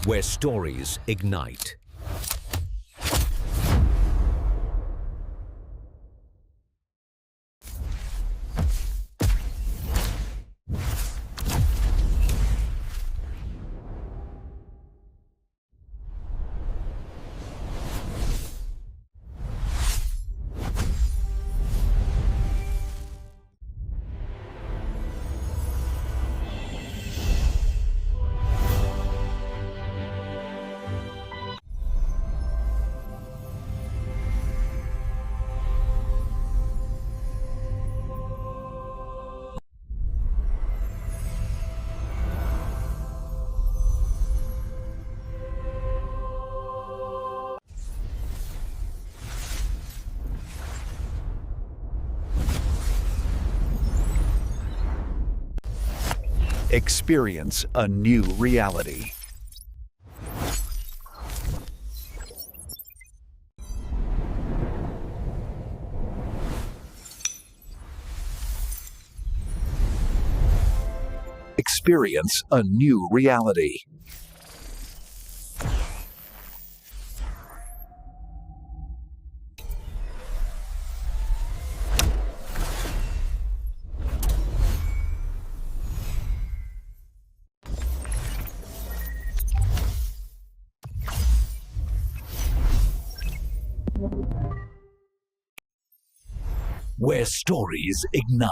where stories ignite. Experience a new reality. Experience a new reality. Where stories ignite.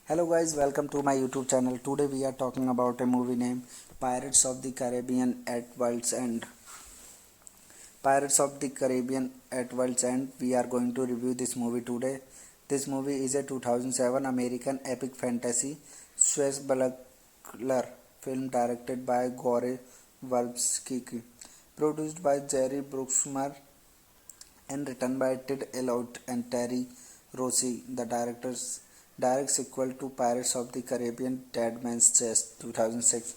Hello guys, welcome to my YouTube channel. Today we are talking about a movie named Pirates of the Caribbean at World's End. Pirates of the Caribbean at World's End. We are going to review this movie today. This movie is a 2007 American epic fantasy swashbuckler film directed by Gore Verbinski, produced by Jerry Bruckheimer and written by Ted Elliott and Terry Rossi. The director's direct sequel to Pirates of the Caribbean Dead Man's Chest 2006.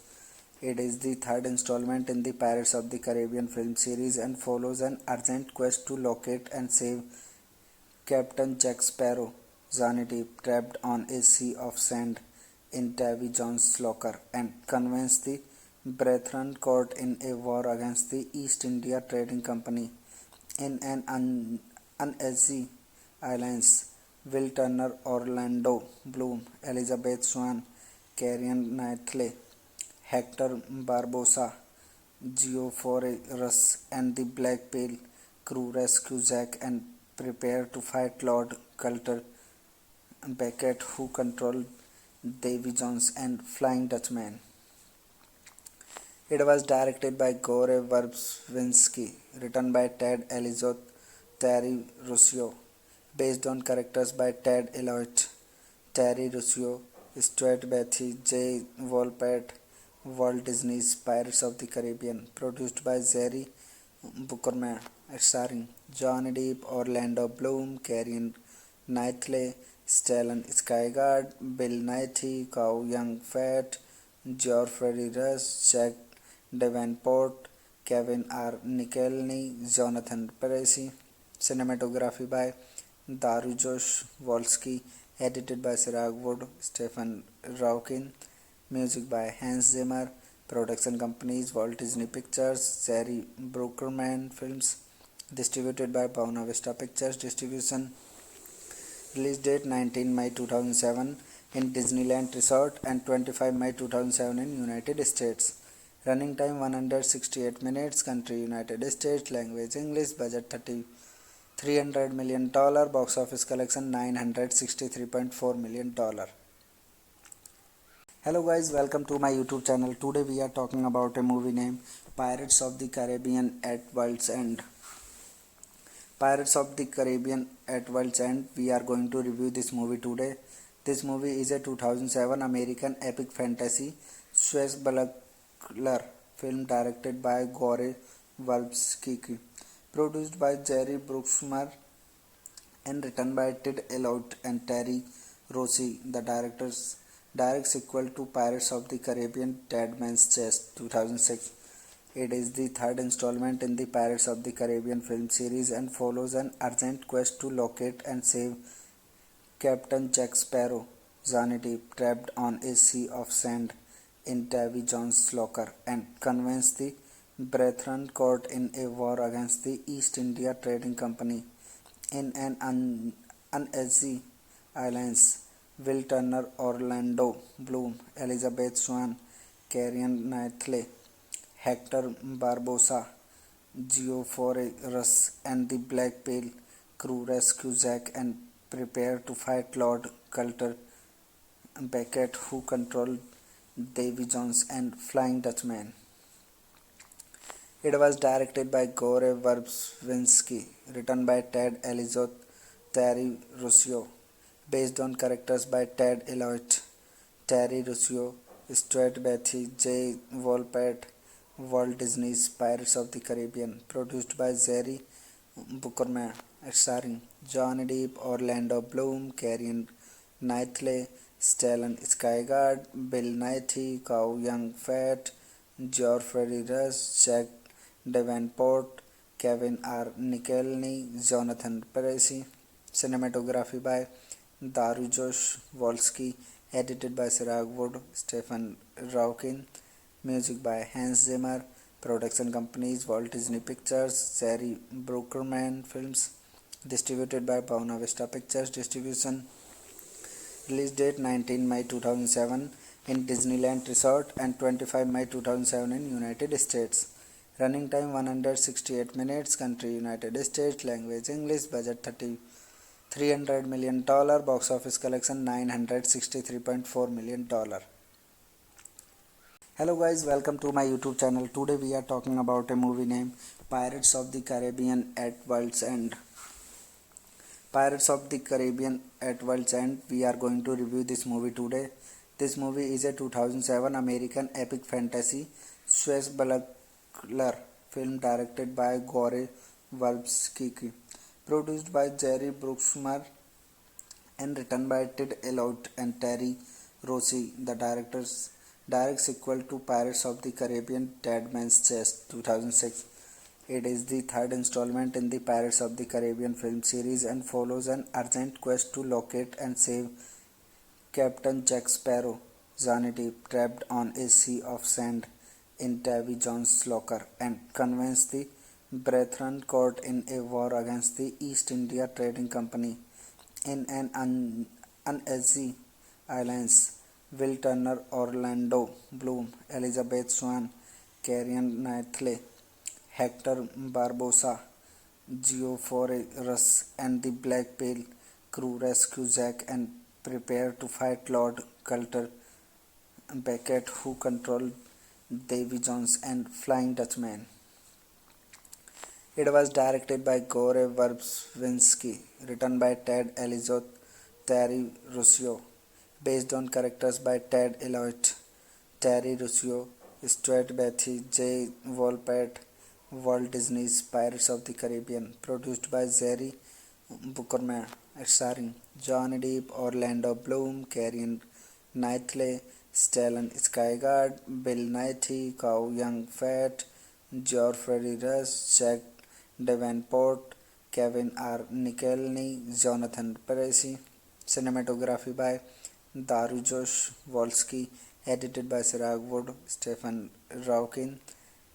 It is the third installment in the Pirates of the Caribbean film series and follows an urgent quest to locate and save Captain Jack Sparrow, Johnny Depp, trapped on a sea of sand in Davy Jones' locker, and convince the Brethren caught in a war against the East India Trading Company in an uneasy alliance. Will Turner, Orlando Bloom, Elizabeth Swann, Keira Knightley, Hector Barbosa, Geoffrey Rush, and the Black Pearl crew rescue Jack and prepare to fight Lord Coulter Beckett, who controlled Davy Jones and Flying Dutchman. It was directed by Gore Verbinski, written by Ted Elliott, Terry Rossio, based on characters by Ted Elliott, Terry Rossio, Stuart Beatty, J. Wolpert, Walt Disney's Pirates of the Caribbean, produced by Jerry Bruckheimer, starring Johnny Depp, Orlando Bloom, Keira Knightley, Stellan Skarsgård, Bill Nighy, Chow Yun-fat, Geoffrey Rush, Jack Davenport, Kevin R. Nicholny, Jonathan Pryce. Cinematography by Dariusz Wolski, edited by Siraj Wood, Stephen Raukin. Music by Hans Zimmer. Production companies Walt Disney Pictures, Jerry Bruckheimer Films. Distributed by Buena Vista Pictures Distribution. Release date 19 May 2007 in Disneyland Resort and 25 May 2007 in United States. Running time 168 minutes. Country United States. Language English. Budget $300 million. Box office collection $963.4 million. Hello guys, welcome to my YouTube channel. Today we are talking about a movie named Pirates of the Caribbean at World's End. Pirates of the Caribbean at World's End. We are going to review this movie today. This movie is a 2007 American epic fantasy swashbuckler film directed by Gore Verbinski, produced by Jerry Bruckheimer and written by Ted Elliott and Terry Rossi. The direct sequel to Pirates of the Caribbean Dead Man's Chest 2006. It is the third installment in the Pirates of the Caribbean film series and follows an urgent quest to locate and save Captain Jack Sparrow, Johnny Depp, trapped on a sea of sand in Davy Jones' locker, and convince the Brethren caught in a war against the East India Trading Company in an uneasy alliance. Will Turner, Orlando Bloom, Elizabeth Swann, Keira Knightley, Hector Barbosa, Geoffrey Rush, and the Black Pearl crew rescue Jack and prepare to fight Lord Coulter Beckett, who controlled Davy Jones and Flying Dutchman. It was directed by Gore Verbinski, written by Ted Elliott, Terry Rossio, based on characters by Ted Elliott, Terry Rossio, Stuart Beatty, J. Wolpert, Walt Disney's Pirates of the Caribbean, produced by Jerry Bruckheimer, starring Johnny Depp, Orlando Bloom, Keira Knightley, Stellan Skarsgård, Bill Nighy, Chow Yun-fat, Geoffrey Rush, Jack Davenport, Kevin R. Nicholny, Jonathan Pryce. Cinematography by Dariusz Wolski, edited by Siraj Wood, Stephen Raukin. Music by Hans Zimmer. Production companies Walt Disney Pictures, Jerry Bruckheimer Films. Distributed by Buena Vista Pictures Distribution. Release date 19 May 2007 in Disneyland Resort and 25 May 2007 in United States. Running time 168 minutes. Country United States. Language English. Budget $300 million. Box office collection $963.4 million. Hello guys, welcome to my YouTube channel. Today we are talking about a movie named Pirates of the Caribbean at World's End. Pirates of the Caribbean at World's End. We are going to review this movie today. This movie is a 2007 American epic fantasy swashbuckler film directed by Gore Verbinski, produced by Jerry Bruckheimer and written by Ted Elliott and Terry Rossi. The direct sequel to Pirates of the Caribbean Dead Man's Chest 2006. It is the third installment in the Pirates of the Caribbean film series and follows an urgent quest to locate and save Captain Jack Sparrow, Johnny Depp, trapped on a sea of sand in Davy Jones' locker, and convince the Brethren caught in a war against the East India Trading Company in an uneasy alliance. Will Turner, Orlando Bloom, Elizabeth Swann, Keira Knightley, Hector Barbosa, Geoffrey Rush, and the Black Pearl crew rescue Jack and prepare to fight Lord Coulter Beckett, who controlled Davy Jones and Flying Dutchman. It was directed by Gore Verbinski, written by Ted Elliott, Terry Rossio, based on characters by Ted Elliott, Terry Rossio, Stuart Beatty, J. Wolpert, Walt Disney's Pirates of the Caribbean, produced by Jerry Bruckheimer, starring Johnny Depp, Orlando Bloom, Keira Knightley, Stellan Skarsgård, Bill Nighy, Chow Yun-fat, Geoffrey Rush, Jack Davenport, Kevin R. Nicholny, Jonathan Pryce. Cinematography by Dariusz Wolski, edited by Siraj Wood, Stephen Raukin.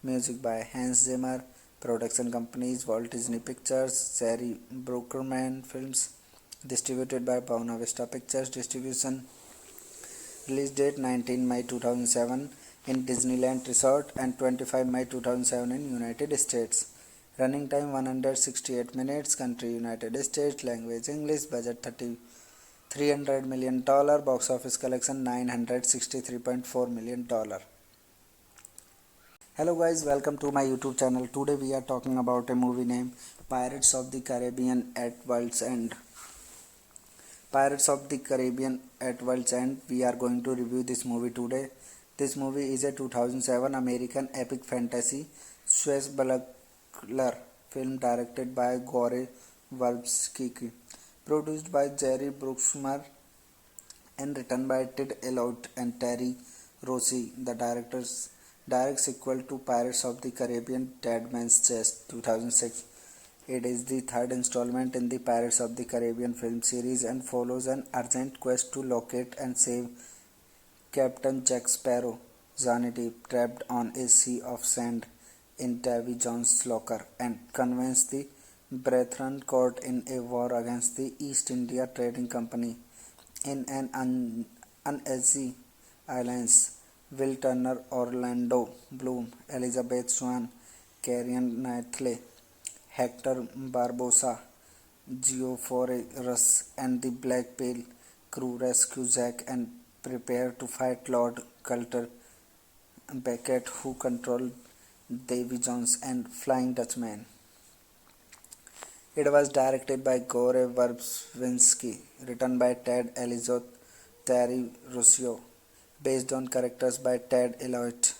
Music by Hans Zimmer. Production companies Walt Disney Pictures, Jerry Bruckheimer Films. distributed by Buena Vista Pictures Distribution. Release date 19 May 2007 in Disneyland Resort and 25 May 2007 in United States. Running time 168 minutes. Country United States. Language English. Budget $300 million. Box office collection $963.4 million. Hello guys, welcome to my YouTube channel. Today we are talking about a movie named Pirates of the Caribbean at World's End. Pirates of the Caribbean at World's End. We are going to review this movie today. This movie is a 2007 American epic fantasy swashbuckler film directed by Gore Verbinski, produced by Jerry Bruckheimer and written by Ted Elliott and Terry Rossi. The direct sequel to Pirates of the Caribbean Dead Man's Chest 2006. It is the third installment in the Pirates of the Caribbean film series and follows an urgent quest to locate and save Captain Jack Sparrow, Johnny Depp, trapped on a sea of sand in Davy Jones' locker, and convince the Brethren caught in a war against the East India Trading Company in an uneasy alliance. Will Turner, Orlando Bloom, Elizabeth Swann, Keira Knightley, Hector Barbosa, Geoffrey Rush, and the Black Pearl crew rescue Jack and prepare to fight Lord Coulter Beckett, who controlled Davy Jones and Flying Dutchman. It was directed by Gore Verbinski, written by Ted Elliott, Terry Rossio, based on characters by Ted Elliott,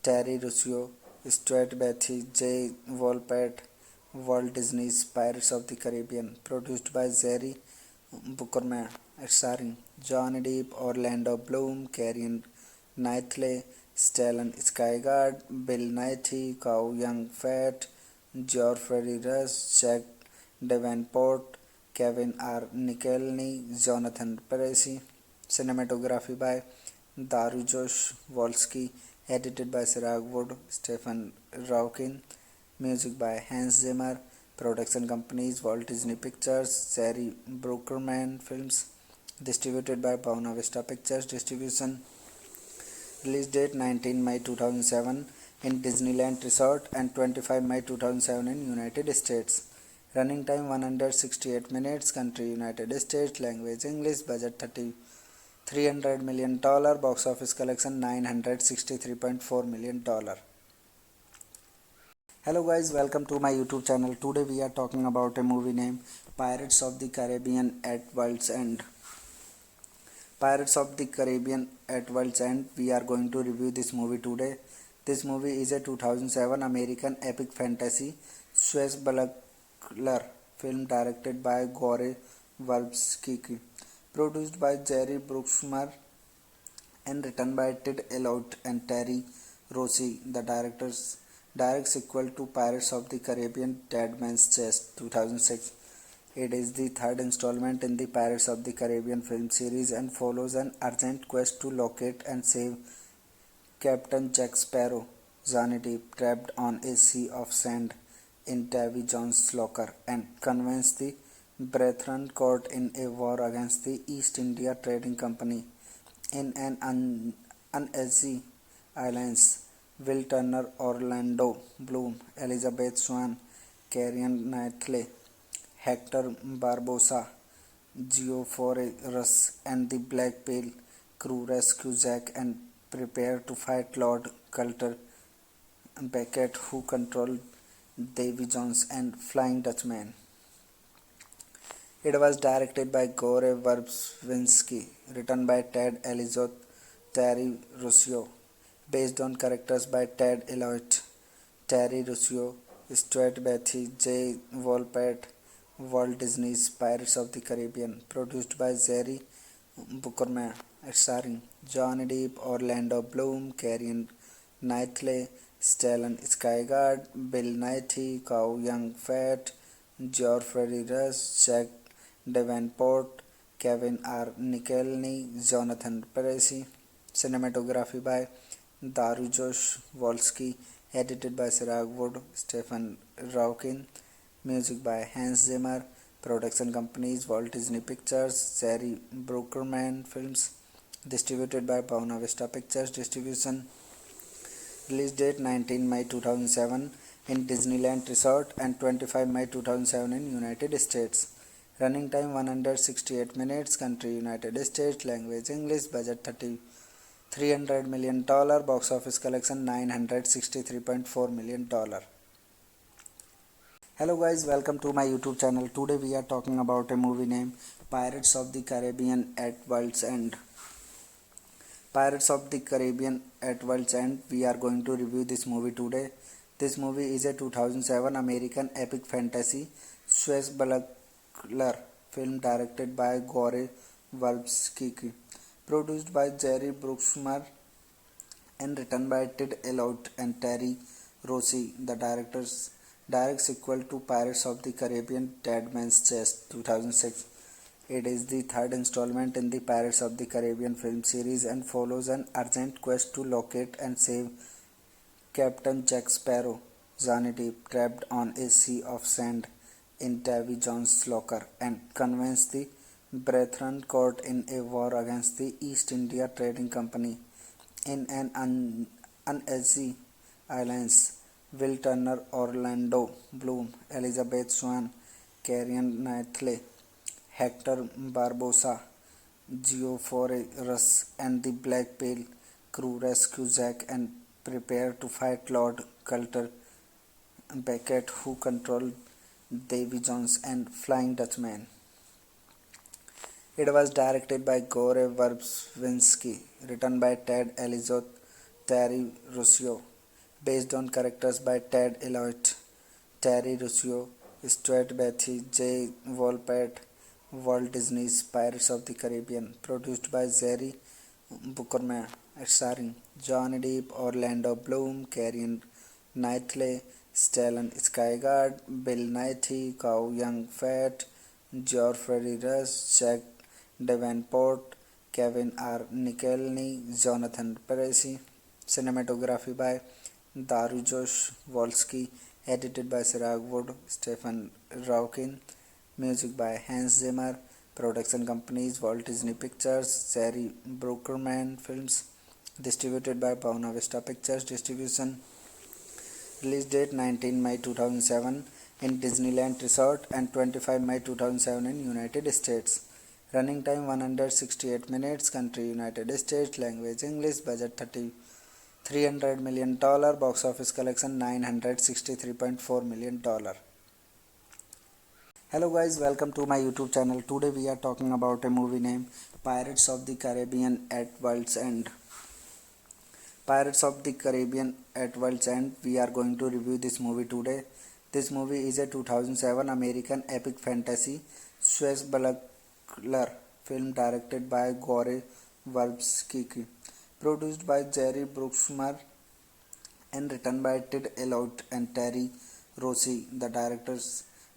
Terry Rossio, Stuart Beatty, J. Wolpert, Walt Disney's Pirates of the Caribbean, produced by Jerry Bruckheimer, starring Johnny Depp, Orlando Bloom, Keira Knightley, Stellan Skarsgård, Bill Nighy, Chow Yun-fat, Geoffrey Rush, Jack Davenport, Kevin R. Nicholny, Jonathan Pryce. Cinematography by Dariusz Wolski, edited by Siraj Wood, Stephen Raukin. Music by Hans Zimmer. Production companies Walt Disney Pictures, Jerry Bruckheimer Films. Distributed by Buena Vista Pictures Distribution. Release date 19 May 2007 in Disneyland Resort and 25 May 2007 in United States. Running time 168 minutes. Country United States. Language English. Budget $300 million. Box office collection $963.4 million. Hello guys, welcome to my YouTube channel. Today we are talking about a movie named Pirates of the Caribbean at World's End. Pirates of the Caribbean at World's End. We are going to review this movie today. This movie is a 2007 American epic fantasy swashbuckler film directed by Gore Verbinski, produced by Jerry Bruckheimer and written by Ted Elliott and Terry Rossi. The direct sequel to Pirates of the Caribbean Dead Man's Chest 2006. It is the third installment in the Pirates of the Caribbean film series and follows an urgent quest to locate and save Captain Jack Sparrow, Johnny Depp, trapped on a sea of sand in Davy Jones' locker, and convince the Brethren caught in a war against the East India Trading Company in an uneasy alliance. Will Turner, Orlando Bloom, Elizabeth Swann, Keira Knightley, Hector Barbosa, Geoffrey Rush, and the Black Pearl crew rescue Jack and prepare to fight Lord Coulter Beckett, who controlled Davy Jones and Flying Dutchman. It was directed by Gore Verbinski, written by Ted Elliott, Terry Rossio, based on characters by Ted Elliott, Terry Rossio, Stuart Beatty, J. Wolpert, Walt Disney's Pirates of the Caribbean, produced by Jerry Bruckheimer, starring Johnny Depp, Orlando Bloom, Keira Knightley, Stellan Skarsgård, Bill Nighy, Chow Yun-fat, Geoffrey Rush, Jack Davenport, Kevin R. Nicholny, Jonathan Pryce. Cinematography by Dariusz Wolski, edited by Siraj Wood, Stephen Raukin. Music by Hans Zimmer. Production companies Walt Disney Pictures, Jerry Bruckheimer Films. Distributed by Buena Vista Pictures Distribution. Release date 19 May 2007 in Disneyland Resort and 25 May 2007 in United States. Running time 168 minutes. Country United States. Language English. Budget $300 million. Box office collection $963.4 million. Hello guys, welcome to my YouTube channel. Today we are talking about a movie named Pirates of the Caribbean at World's End. Pirates of the Caribbean at World's End. We are going to review this movie today. This movie is a 2007 American epic fantasy swashbuckler film directed by Gore Verbinski, produced by Jerry Bruckheimer and written by Ted Elliott and Terry Rossi. The direct sequel to Pirates of the Caribbean Dead Man's Chest 2006. It is the third installment in the Pirates of the Caribbean film series and follows an urgent quest to locate and save Captain Jack Sparrow, Johnny Depp, trapped on a sea of sand in Davy Jones' locker, and convince the Brethren caught in a war against the East India Trading Company in an uneasy alliance. Will Turner, Orlando Bloom, Elizabeth Swann, Keira Knightley, Hector Barbosa, Geoffrey Rush, and the Black Pearl crew rescue Jack and prepare to fight Lord Coulter Beckett, who controlled Davy Jones and Flying Dutchman. It was directed by Gore Verbinski, written by Ted Elliott, Terry Rossio, based on characters by Ted Elliott, Terry Rossio, Stuart Beatty, J. Wolpert. Walt Disney's Pirates of the Caribbean, produced by Jerry Bruckheimer, starring Johnny Depp, Orlando Bloom, Keira Knightley, Stellan Skarsgård, Bill Nighy, Chow Yun-fat, Geoffrey Rush, Jack Davenport, Kevin R. Nicholny, Jonathan Pryce. Cinematography by Dariusz Wolski, edited by Siraj Wood, Stephen Raukin. Music by Hans Zimmer. Production companies Walt Disney Pictures, Jerry Bruckheimer Films. Distributed by Buena Vista Pictures Distribution. Release date 19 May 2007 in Disneyland Resort and 25 May 2007 in United States. Running time 168 minutes. Country United States. Language English. Budget $300 million. Box office collection $963.4 million. Hello guys, welcome to my YouTube channel. Today we are talking about a movie named Pirates of the Caribbean at World's End. Pirates of the Caribbean at World's End. We are going to review this movie today. This movie is a 2007 American epic fantasy swashbuckler film directed by Gore Verbinski, produced by Jerry Bruckheimer and written by Ted Elliott and Terry Rossi. The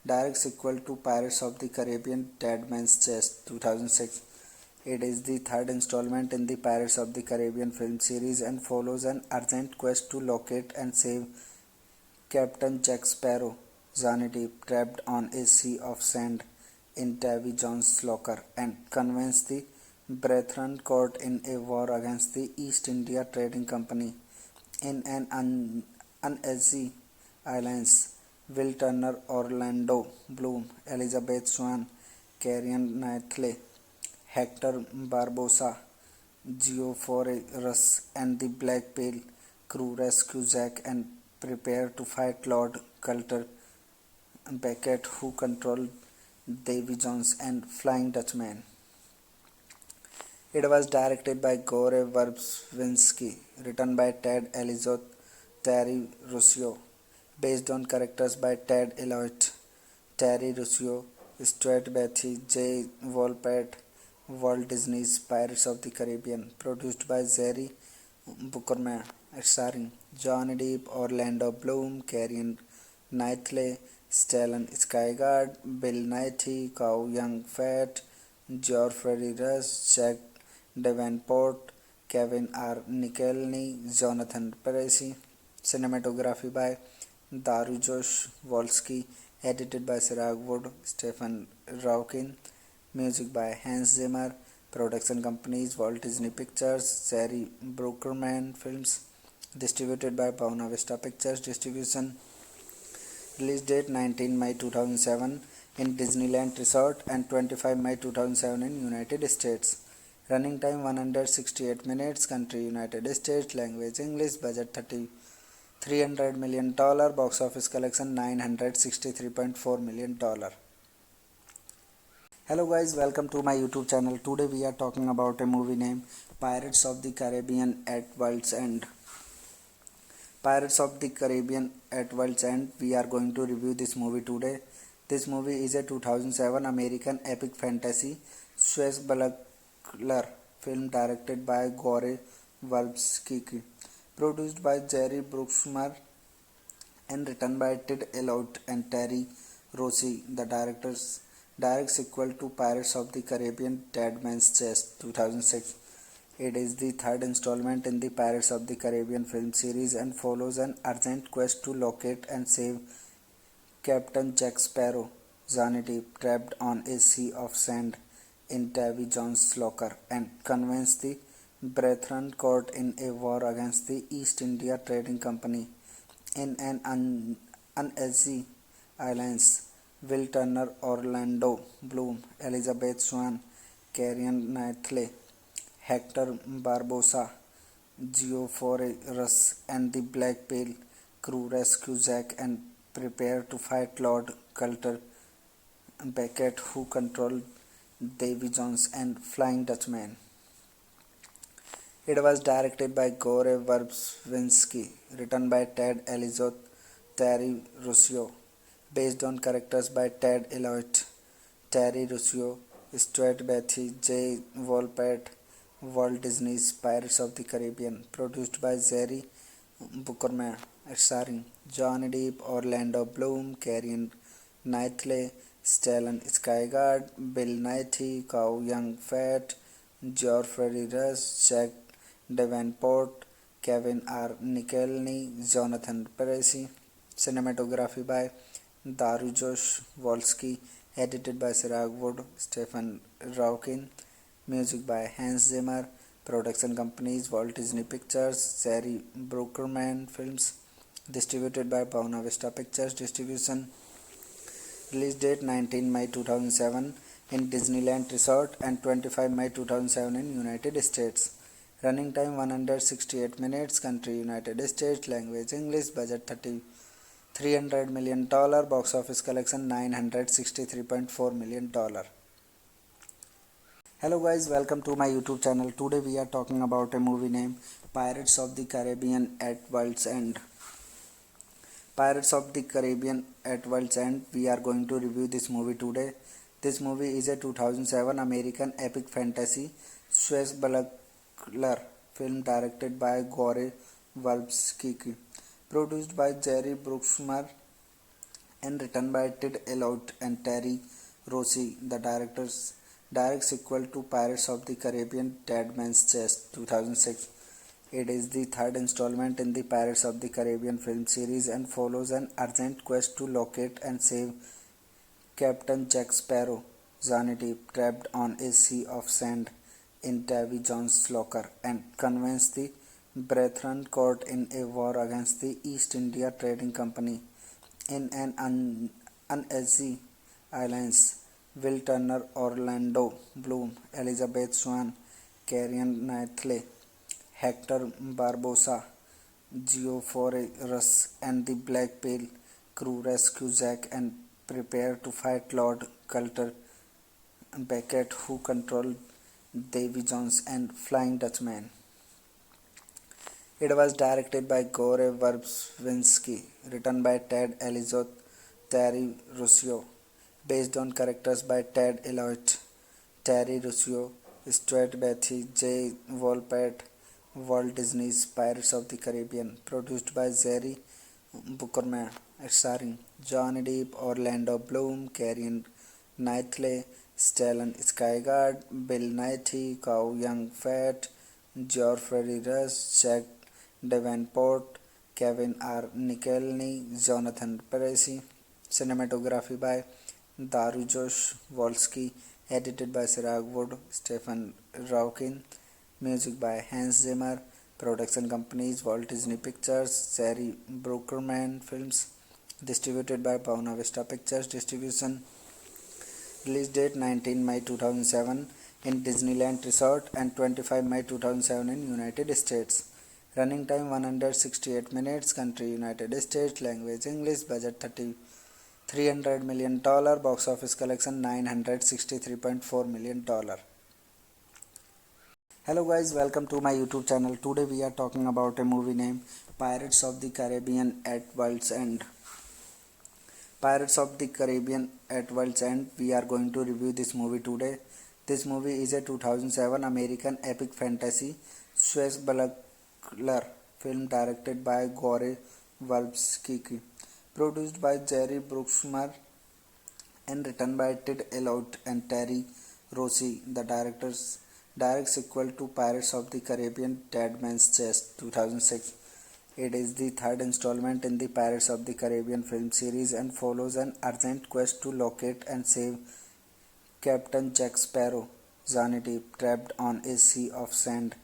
direct sequel to Pirates of the Caribbean Dead Man's Chest 2006. It is the third installment in the Pirates of the Caribbean film series and follows an urgent quest to locate and save Captain Jack Sparrow, Johnny Depp, trapped on a sea of sand in Davy Jones' locker, and convince the Brethren caught in a war against the East India Trading Company in an uneasy alliance. Will Turner, Orlando Bloom, Elizabeth Swann, Keira Knightley, Hector Barbosa, Geoffrey Rush, and the Black Pearl crew rescue Jack and prepare to fight Lord Coulter Beckett, who controlled Davy Jones and Flying Dutchman. It was directed by Gore Verbinski, written by Ted Elliott, Terry Rossio, based on characters by Ted Elliott, Terry Rossio, Stuart Beatty, J. Wolpert. Walt Disney's Pirates of the Caribbean, produced by Jerry Bruckheimer, starring Johnny Depp, Orlando Bloom, Keira Knightley, Stellan Skarsgård, Bill Nighy, Chow Yun-fat, Geoffrey Rush, Jack Davenport, Kevin R. Nicholny, Jonathan Pryce. Cinematography by Dariusz Wolski, edited by Sirag Wood, Stephen Raukin, music by Hans Zimmer, production companies Walt Disney Pictures, Jerry Bruckheimer Films, distributed by Buena Vista Pictures Distribution. Release date 19 May 2007 in Disneyland Resort and 25 May 2007 in United States. Running time 168 minutes. Country United States. Language English. Budget $300 million. Box office collection $963.4 million. Hello guys, welcome to my YouTube channel. Today we are talking about a movie named Pirates of the Caribbean at World's End. Pirates of the Caribbean at World's End. We are going to review this movie today. This movie is a 2007 American epic fantasy swashbuckler film directed by Gore Verbinski, produced by Jerry Bruckheimer and written by Ted Elliott and Terry Rossi. The direct sequel to Pirates of the Caribbean Dead Man's Chest 2006. It is the third installment in the Pirates of the Caribbean film series and follows an urgent quest to locate and save Captain Jack Sparrow, Johnny Depp, trapped on a sea of sand in Davy Jones' locker, and convince the Brethren caught in a war against the East India Trading Company in an uneasy alliance. Will Turner, Orlando Bloom, Elizabeth Swann, Keira Knightley, Hector Barbosa, Geoffrey Rush, and the Black Pearl crew rescue Jack and prepare to fight Lord Coulter Beckett, who controlled Davy Jones and Flying Dutchman. It was directed by Gore Verbinski, written by Ted Elliott, Terry Rossio, based on characters by Ted Elliott, Terry Rossio, Stuart Beatty, J. Wolpert, Walt Disney's Pirates of the Caribbean, produced by Jerry Bruckheimer, starring Johnny Depp, Orlando Bloom, Keira Knightley, Stellan Skarsgård, Bill Nighy, Chow Yun-fat, Geoffrey Rush, Jack Davenport, Kevin R. Nicholny, Jonathan Pryce. Cinematography by Dariusz Wolski, edited by Sirag Wood, Stephen Raukin, music by Hans Zimmer, production companies Walt Disney Pictures, Jerry Bruckheimer Films, distributed by Buena Vista Pictures Distribution. Release date 19 May 2007 in Disneyland Resort and 25 May 2007 in United States. Running time 168 minutes. Country United States. Language English. Budget $300 million. Box office collection $963.4 million. Hello guys, welcome to my YouTube channel. Today we are talking about a movie named Pirates of the Caribbean at World's End. Pirates of the Caribbean at World's End. We are going to review this movie today. This movie is a 2007 American epic fantasy swashbuckler film directed by Gore Verbinski, produced by Jerry Bruckheimer and written by Ted Elliott and Terry Rossi. The direct sequel to Pirates of the Caribbean Dead Man's Chest 2006. It is the third installment in the Pirates of the Caribbean film series and follows an urgent quest to locate and save Captain Jack Sparrow, Johnny Depp, trapped on a sea of sand in Davy Jones' locker, and convince the Brethren caught in a war against the East India Trading Company in an uneasy alliance. Will Turner, Orlando Bloom, Elizabeth Swann, Keira Knightley, Hector Barbosa, Geoffrey Rush, and the Black Pearl crew rescue Jack and prepare to fight Lord Coulter Beckett, who controlled Davy Jones and Flying Dutchman. It was directed by Gore Verbinski, written by Ted Elliott, Terry Rossio, based on characters by Ted Elliott, Terry Rossio, Stuart Beatty, J. Wolpert, Walt Disney's Pirates of the Caribbean, produced by Jerry Bruckheimer, starring Johnny Depp, Orlando Bloom, Keira Knightley, Stellan Skarsgård, Bill Nighy, Chow Yun-fat, Geoffrey Rush, Jack Davenport, Kevin R. Nicholny, Jonathan Pryce. cinematography by Darujosh Wolski, edited by Sirag Wood, Stephen Raukin, music by Hans Zimmer, production companies Walt Disney Pictures, Jerry Bruckerman Films, distributed by Buena Vista Pictures Distribution. Release date 19 May 2007 in Disneyland Resort and 25 May 2007 in United States. Running time 168 minutes. Country United States. Language English. Budget $300 million. Box office collection $963.4 million. Hello guys, welcome to my YouTube channel. Today we are talking about a movie named Pirates of the Caribbean at World's End. Pirates of the Caribbean at World's End. We are going to review this movie today. This movie is a 2007 American epic fantasy swashbuckler film directed by Gore Verbinski, produced by Jerry Bruckheimer and written by Ted Elliott and Terry Rossi. The direct sequel to Pirates of the Caribbean Dead Man's Chest 2006. It is the third installment in the Pirates of the Caribbean film series and follows an urgent quest to locate and save Captain Jack Sparrow, Johnny Depp, trapped on a sea of sand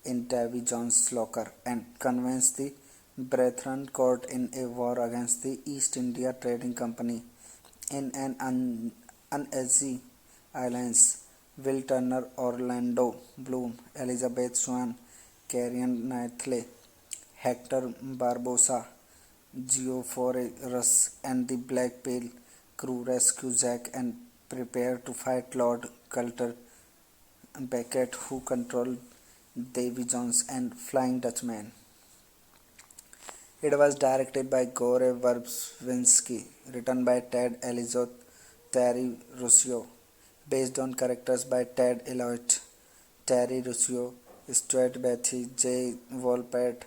in Davy Jones' locker, and convince the Brethren caught in a war against the East India Trading Company in an uneasy alliance. Will Turner, Orlando Bloom, Elizabeth Swann, Keira Knightley, Hector Barbosa, Geoffrey Rush, and the Black Pearl crew rescue Jack and prepare to fight Lord Coulter Beckett, who controlled Davy Jones and Flying Dutchman. It was directed by Gore Verbinski, written by Ted Elliott, Terry Rossio, based on characters by Ted Elliott, Terry Rossio, Stuart Beatty, J. Wolpert,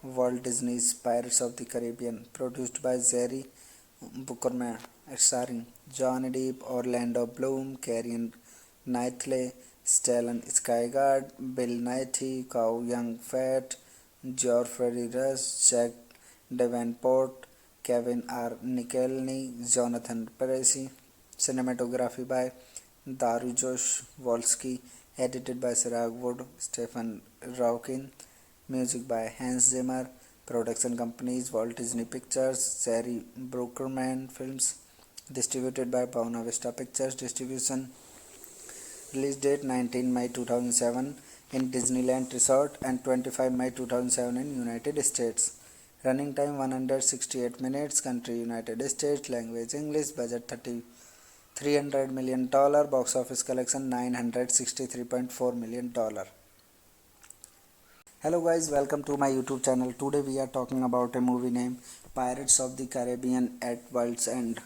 Walt Disney's Pirates of the Caribbean, produced by Jerry Bruckheimer, starring Johnny Depp, Orlando Bloom, Keira Knightley, Stellan Skarsgård, Bill Nighy, Chow Yun-fat, Geoffrey Rush, Jack Davenport, Kevin R. Nicholny, Jonathan Pryce. Cinematography by Darujosh Wolski, edited by Sirag Wood, Stephen Raukin, music by Hans Zimmer, production companies Walt Disney Pictures, Jerry Bruckerman Films, distributed by Buena Vista Pictures Distribution. Release date 19 May 2007 in Disneyland Resort and 25 May 2007 in United States. Running time 168 minutes. Country United States. Language English. Budget $300 million. Box office collection $963.4 million. Hello guys, welcome to my YouTube channel. Today we are talking about a movie named Pirates of the Caribbean at World's End.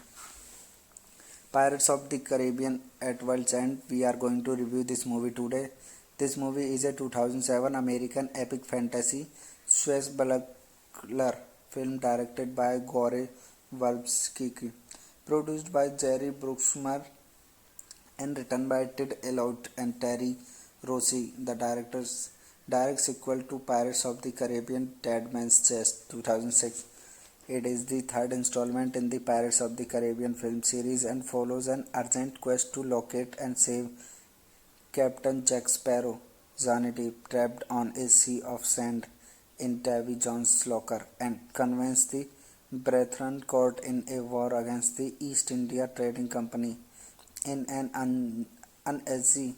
Pirates of the Caribbean at World's End. We are going to review this movie today. This movie is a 2007 American epic fantasy swashbuckler film directed by Gore Verbinski, produced by Jerry Bruckheimer and written by Ted Elliott and Terry Rossi. The direct sequel to Pirates of the Caribbean Dead Man's Chest 2006. It is the third installment in the Pirates of the Caribbean film series and follows an urgent quest to locate and save Captain Jack Sparrow, Johnny Depp, trapped on a sea of sand in Davy Jones' locker, and convince the Brethren caught in a war against the East India Trading Company in an uneasy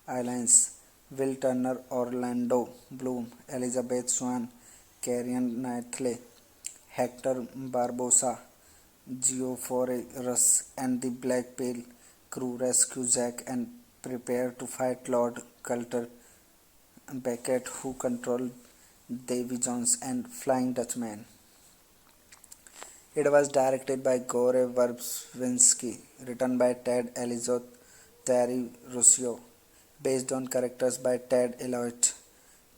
alliance. Will Turner, Orlando Bloom, Elizabeth Swann, Keira Knightley, Hector Barbosa, Geoffrey Rush, and the Black Pearl crew rescue Jack and prepare to fight Lord Coulter Beckett, who controlled Davy Jones and Flying Dutchman. It was directed by Gore Verbinski, written by Ted Elliott, Terry Rossio, based on characters by Ted Elliott,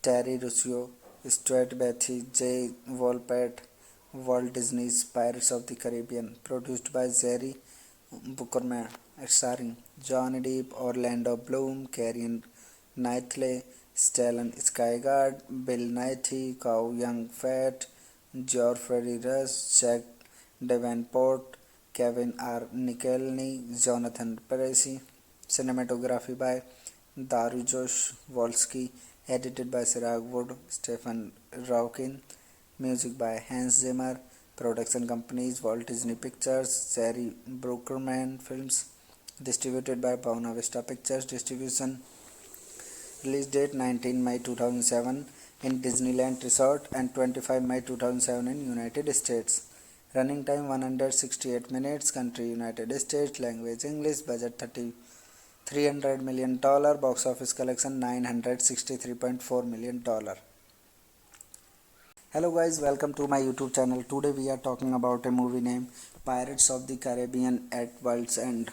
Terry Rossio, Stuart Beatty, J. Wolpert, Walt Disney's Pirates of the Caribbean, produced by Jerry Bruckheimer, starring Johnny Depp, Orlando Bloom, Keira Knightley, Stellan Skarsgård, Bill Nighy, Chow Yun-fat, Geoffrey Rush, Jack Davenport, Kevin R. Nickelny, Jonathan Peresi. Cinematography by Darujosh Wolski. Edited by Sirag Wood, Stephen Raukin. Music by Hans Zimmer. Production companies Walt Disney Pictures, Jerry Bruckheimer Films. Distributed by Buena Vista Pictures Distribution. Release date 19 May 2007 in Disneyland Resort and 25 May 2007 in United States. Running time 168 minutes. Country United States. Language English. Budget $300 million. Box office collection $963.4 million. Hello guys, welcome to my YouTube channel. Today we are talking about a movie named Pirates of the Caribbean at World's End.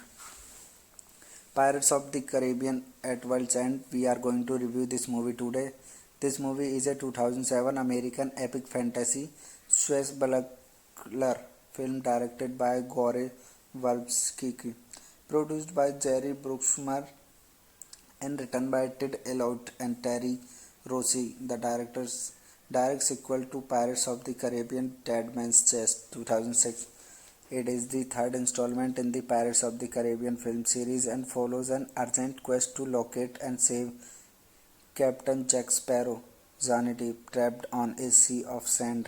Pirates of the Caribbean at World's End. We are going to review this movie today. This movie is a 2007 American epic fantasy swashbuckler film directed by Gore Verbinski, produced by Jerry Bruckheimer and written by Ted Elliott and Terry Rossi. The direct sequel to Pirates of the Caribbean Dead Man's Chest 2006. It is the third installment in the Pirates of the Caribbean film series and follows an urgent quest to locate and save Captain Jack Sparrow, Johnny Depp, trapped on a sea of sand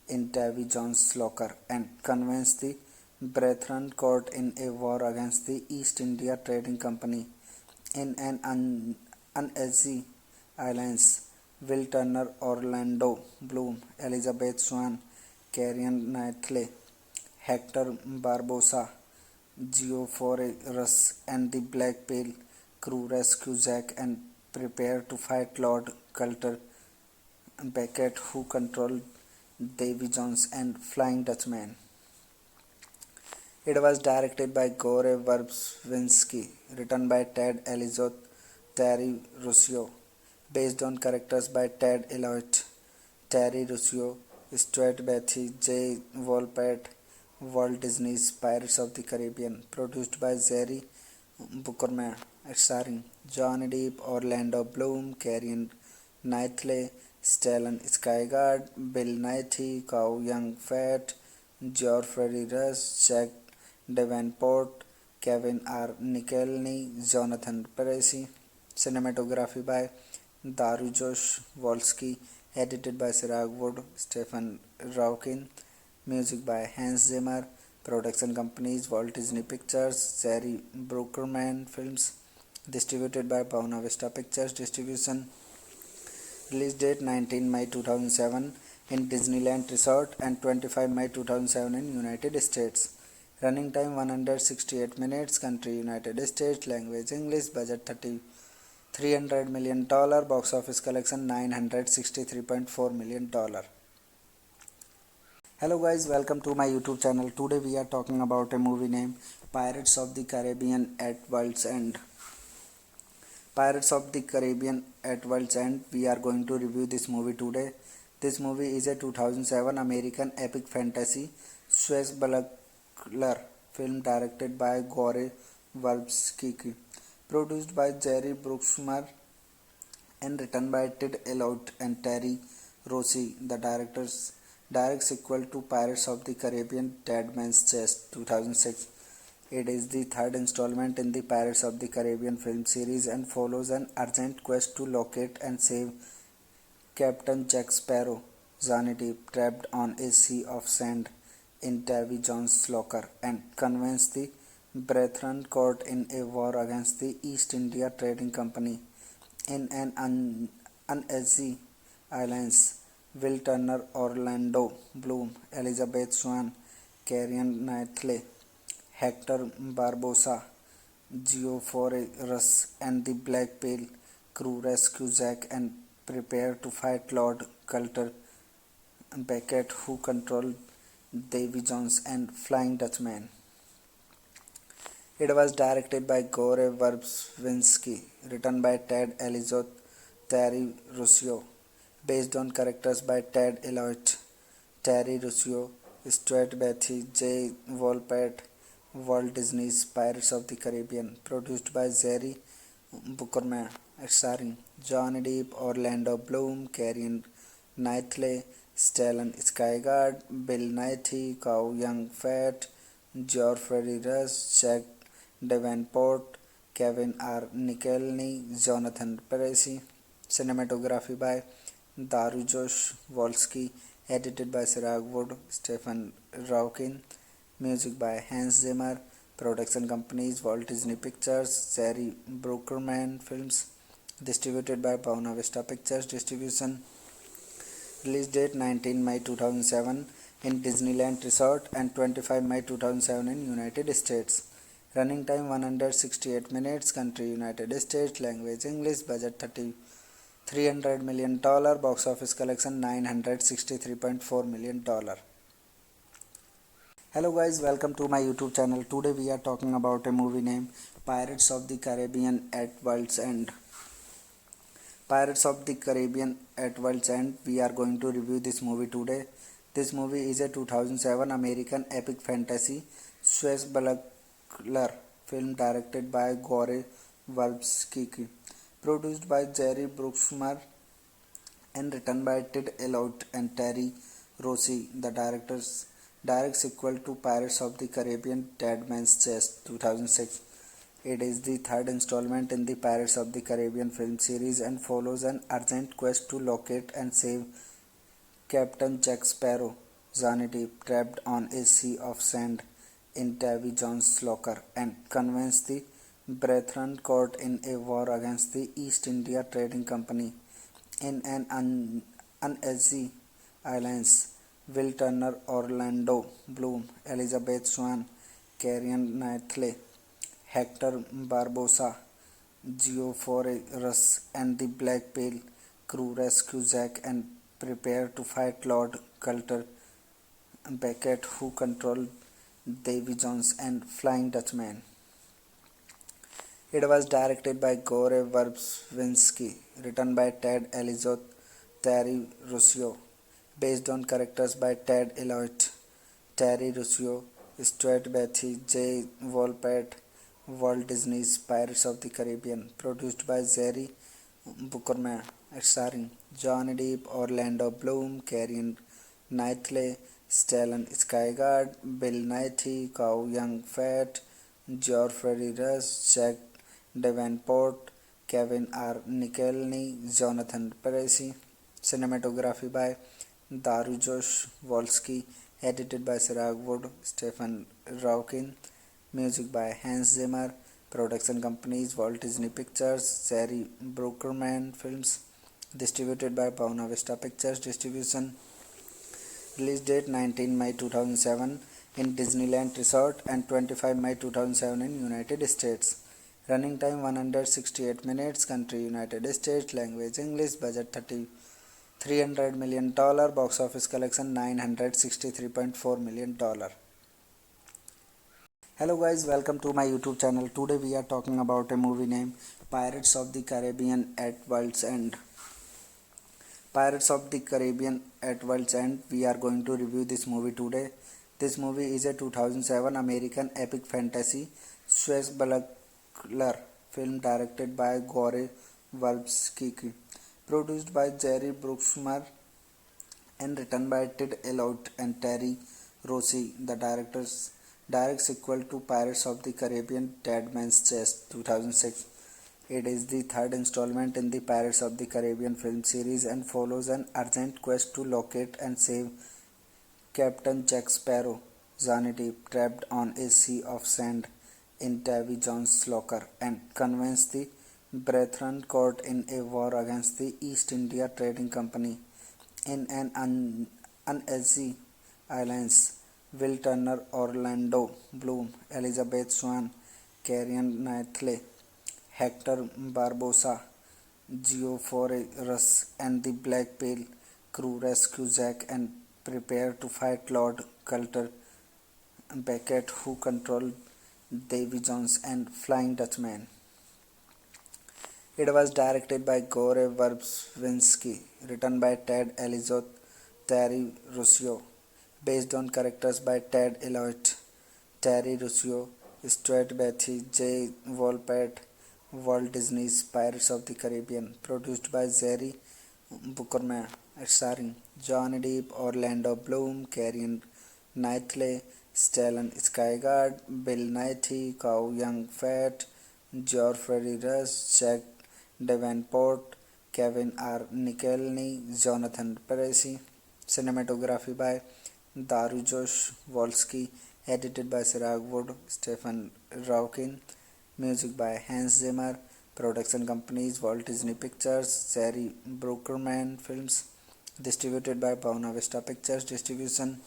in Davy Jones' locker, and convince the Brethren caught in a war against the East India Trading Company in an uneasy alliance. Will Turner, Orlando Bloom, Elizabeth Swann, Keira Knightley, Hector Barbosa, Geoffrey Rush, and the Black Pearl crew rescue Jack and prepare to fight Lord Coulter Beckett, who controlled Davy Jones and Flying Dutchman. It was directed by Gore Verbinski, written by Ted Elliott, Terry Rossio, based on characters by Ted Elliott, Terry Rossio, Stuart Beatty, J. Wolpert. Walt Disney's Pirates of the Caribbean, produced by Jerry Bruckheimer, starring Johnny Depp, Orlando Bloom, Keira Knightley, Stellan Skarsgård, Bill Nighy, Chow Yun-fat, Geoffrey Rush, Jack Davenport, Kevin R. Nickelny, Jonathan Peresi. Cinematography by Darujosh Wolski, edited by Sirag Wood, Stephen Raukin. Music by Hans Zimmer. Production companies Walt Disney Pictures, Jerry Bruckheimer Films. Distributed by Buena Vista Pictures Distribution. Release date 19 May 2007 in Disneyland Resort and 25 May 2007 in United States. Running time 168 minutes. Country United States. Language English. Budget $300 million. Box office collection $963.4 million. Hello guys, welcome to my YouTube channel. Today we are talking about a movie named Pirates of the Caribbean at World's End. Pirates of the Caribbean at World's End. We are going to review this movie today. This movie is a 2007 American epic fantasy swashbuckler film directed by Gore Verbinski, produced by Jerry Bruckheimer and written by Ted Elliott and Terry Rossi. The direct sequel to Pirates of the Caribbean Dead Man's Chest 2006. It is the third installment in the Pirates of the Caribbean film series and follows an urgent quest to locate and save Captain Jack Sparrow, Johnny Depp, trapped on a sea of sand in Davy Jones' locker, and convince the Brethren caught in a war against the East India Trading Company in an uneasy alliance. Will Turner, Orlando Bloom, Elizabeth Swann, Keira Knightley, Hector Barbosa, Geoffrey Rush, and the Black Pearl crew rescue Jack and prepare to fight Lord Coulter Beckett, who controlled Davy Jones and Flying Dutchman. It was directed by Gore Verbinski, written by Ted Elliott, Terry Rossio, based on characters by Ted Elliott, Terry Rossio, Stuart Beatty, J. Wolpert. Walt Disney's Pirates of the Caribbean, produced by Jerry Bruckheimer, starring Johnny Depp, Orlando Bloom, Keira Knightley, Stellan Skarsgård, Bill Nighy, Chow Yun-fat, Geoffrey Rush, Jack Davenport, Kevin R. Nicholny, Jonathan Percy. Cinematography by Darujosh Wolski, edited by Sirag Wood, Stephen Raukin. Music by Hans Zimmer. Production companies Walt Disney Pictures, Jerry Bruckheimer Films. Distributed by Buena Vista Pictures Distribution. Release date 19 May 2007 in Disneyland Resort and 25 May 2007 in United States. Running time 168 minutes. Country United States. Language English. Budget $300 million. Box office collection $963.4 million. Hello guys, welcome to my YouTube channel. Today we are talking about a movie named Pirates of the Caribbean at World's End. Pirates of the Caribbean at World's End. We are going to review this movie today. This movie is a 2007 American epic fantasy swashbuckler film directed by Gore Verbinski, produced by Jerry Bruckheimer and written by Ted Elliott and Terry Rossi. The direct sequel to Pirates of the Caribbean Dead Man's Chest 2006. It is the third installment in the Pirates of the Caribbean film series and follows an urgent quest to locate and save Captain Jack Sparrow, Johnny Depp, trapped on a sea of sand in Davy Jones' locker, and convince the Brethren caught in a war against the East India Trading Company in an uneasy alliance. Will Turner, Orlando Bloom, Elizabeth Swann, Keira Knightley, Hector Barbosa, Geoffrey Rush, and the Black Pearl crew rescue Jack and prepare to fight Lord Coulter Beckett, who controlled Davy Jones and Flying Dutchman. It was directed by Gore Verbinski, written by Ted Elliott, Terry Rossio, based on characters by Ted Elliott, Terry Rossio, Stuart Beatty, J. Wolpert. Walt Disney's Pirates of the Caribbean, produced by Jerry Bruckheimer, starring Johnny Depp, Orlando Bloom, Keira Knightley, Stellan Skarsgård, Bill Nighy, Chow Yun-fat, Geoffrey Rush, Jack Davenport, Kevin R. Nicholny, Jonathan Percy. Cinematography by Darujosh Wolski, edited by Sirag Wood, Stephen Raukin. Music by Hans Zimmer. Production companies Walt Disney Pictures, Jerry Bruckheimer Films. Distributed by Buena Vista Pictures Distribution. Release date 19 May 2007 in Disneyland Resort and 25 May 2007 in United States. Running time 168 minutes. Country United States. Language English. Budget $300 million. Box office collection $963.4 million. Hello guys, welcome to my YouTube channel. Today we are talking about a movie named Pirates of the Caribbean at World's End. Pirates of the Caribbean at World's End. We are going to review this movie today. This movie is a 2007 American epic fantasy swashbuckler film directed by Gore Verbinski, produced by Jerry Bruckheimer and written by Ted Elliott and Terry Rossi. The direct sequel to Pirates of the Caribbean Dead Man's Chest 2006. It is the third installment in the Pirates of the Caribbean film series and follows an urgent quest to locate and save Captain Jack Sparrow, Johnny Depp, trapped on a sea of sand in Davy Jones' locker, and convince the Brethren caught in a war against the East India Trading Company in an uneasy alliance. Will Turner, Orlando Bloom, Elizabeth Swann, Keira Knightley, Hector Barbosa, Geoffrey Rush, and the Black Pearl crew rescue Jack and prepare to fight Lord Coulter Beckett, who controlled Davy Jones and Flying Dutchman. It was directed by Gore Verbinski, written by Ted Elliott, Terry Rossio, based on characters by Ted Elliott, Terry Rossio, Stuart Beatty, J. Wolpert. Walt Disney's Pirates of the Caribbean, produced by Jerry Bruckheimer, starring Johnny Depp, Orlando Bloom, Keira Knightley, Stellan Skarsgård, Bill Nighy, Chow Yun-fat, Geoffrey Rush, Jack Davenport, Kevin R. Nicholny, Jonathan Pryce. Cinematography by Dariusz Wolski, edited by Siraj Wood, Stephen Raukin. Music by Hans Zimmer. Production companies Walt Disney Pictures, Jerry Bruckheimer Films. Distributed by Buena Vista Pictures Distribution.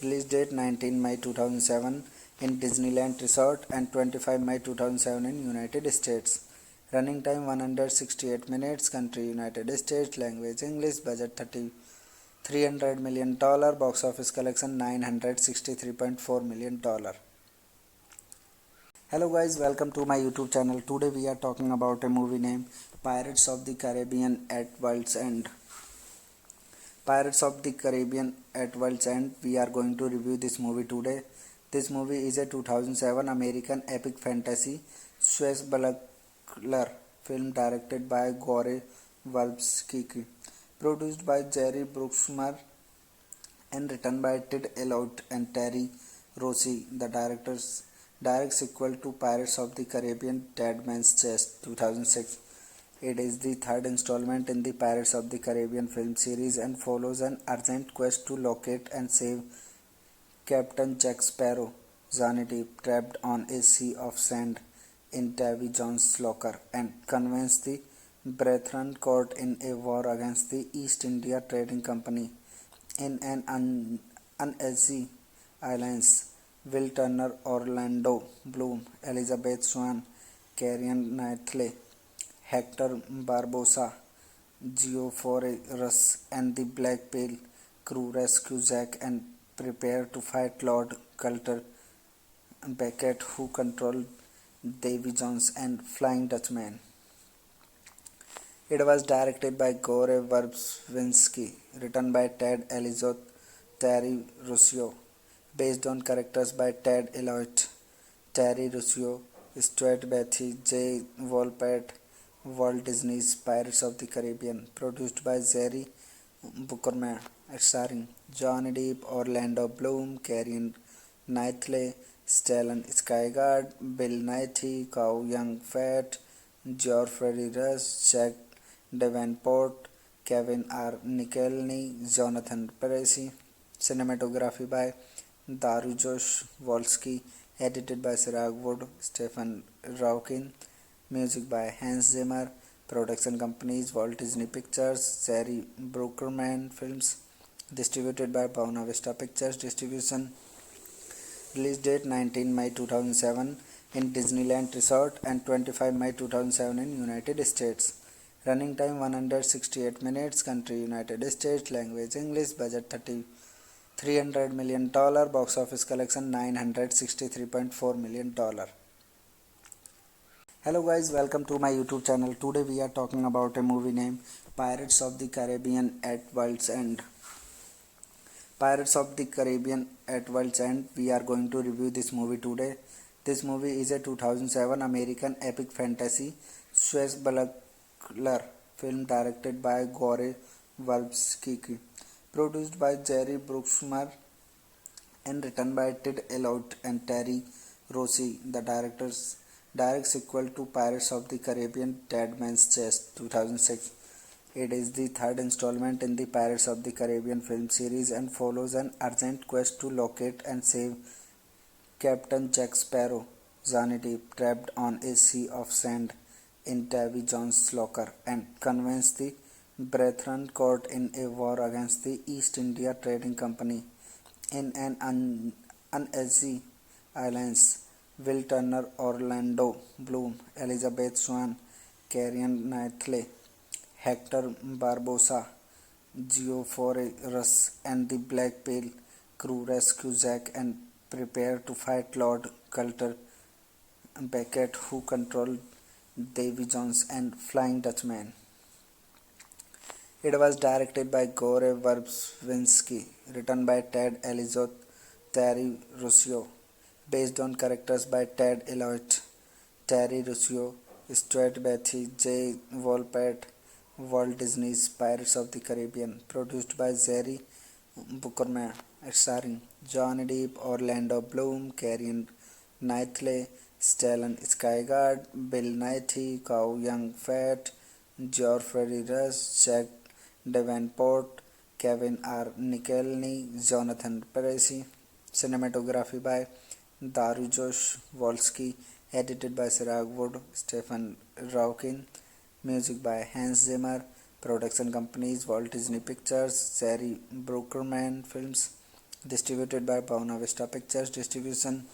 Release date 19 May 2007 in Disneyland Resort and 25 May 2007 in United States. Running time 168 minutes. Country United States. Language English. Budget $300 million. Box office collection $963.4 million. Hello guys, welcome to my YouTube channel. Today we are talking about a movie named Pirates of the Caribbean at World's End. Pirates of the Caribbean at World's End. We are going to review this movie today. This movie is a 2007 American epic fantasy swashbuckler film directed by Gore Verbinski, produced by Jerry Bruckheimer and written by Ted Elliott and Terry Rossi. The direct sequel to Pirates of the Caribbean Dead Man's Chest 2006. It is the third installment in the Pirates of the Caribbean film series and follows an urgent quest to locate and save Captain Jack Sparrow, Johnny Depp, trapped on a sea of sand in Davy Jones' locker, and convince the Brethren caught in a war against the East India Trading Company in an uneasy alliance. Will Turner, Orlando Bloom, Elizabeth Swann, Keira Knightley, Hector Barbosa, Geoffrey Rush, and the Black Pearl crew rescue Jack and prepare to fight Lord Coulter Beckett, who controlled Davy Jones and Flying Dutchman. It was directed by Gore Verbinski, written by Ted Elliott, Terry Rossio, based on characters by Ted Elliott, Terry Rossio, Stuart Beatty, J. Wolpert. Walt Disney's Pirates of the Caribbean, produced by Jerry Bruckheimer, starring Johnny Depp, Orlando Bloom, Keira Knightley, Stellan Skarsgård, Bill Nighy, Chow Yun-fat, Geoffrey Rush, Jack Davenport, Kevin R. Nicholny, Jonathan Pryce. Cinematography by Dariusz Wolski, edited by Siraj Wood, Stephen Raukin. Music by Hans Zimmer. Production companies Walt Disney Pictures, Jerry Bruckheimer Films. Distributed by Buena Vista Pictures Distribution. Release date 19 May 2007 in Disneyland Resort and 25 May 2007 in United States. Running time 168 minutes. Country United States. Language English. Budget $300 million. Box office collection $963.4 million. Hello guys, welcome to my YouTube channel. Today we are talking about a movie named Pirates of the Caribbean at World's End. Pirates of the Caribbean at World's End. We are going to review this movie today. This movie is a 2007 American epic fantasy swashbuckler film directed by Gore Verbinski, produced by Jerry Bruckheimer and written by Ted Elliott and Terry Rossi. The direct sequel to Pirates of the Caribbean Dead Man's Chest 2006. It is the third installment in the Pirates of the Caribbean film series and follows an urgent quest to locate and save Captain Jack Sparrow, Johnny Depp, trapped on a sea of sand in Davy Jones' locker, and convince the Brethren caught in a war against the East India Trading Company in an uneasy alliance. Will Turner, Orlando Bloom, Elizabeth Swann, Keira Knightley, Hector Barbosa, Geoffrey Rush, and the Black Pearl crew rescue Jack and prepare to fight Lord Coulter Beckett, who controlled Davy Jones and Flying Dutchman. It was directed by Gore Verbinski, written by Ted Elliott, Terry Rossio, based on characters by Ted Elliott, Terry Rossio, Stuart Beatty, J. Wolpert. Walt Disney's Pirates of the Caribbean, produced by Jerry Bruckheimer, starring Johnny Depp, Orlando Bloom, Keira Knightley, Stellan Skarsgård, Bill Nighy, Chow Yun-fat, Geoffrey Rush, Jack Davenport, Kevin R. Nicholny, Jonathan Pryce. Cinematography by Dariusz Wolski, edited by Siraj Wood, Stephen Raukin, music by Hans Zimmer, production companies Walt Disney Pictures, Jerry Bruckheimer Films, distributed by Buena Vista Pictures Distribution.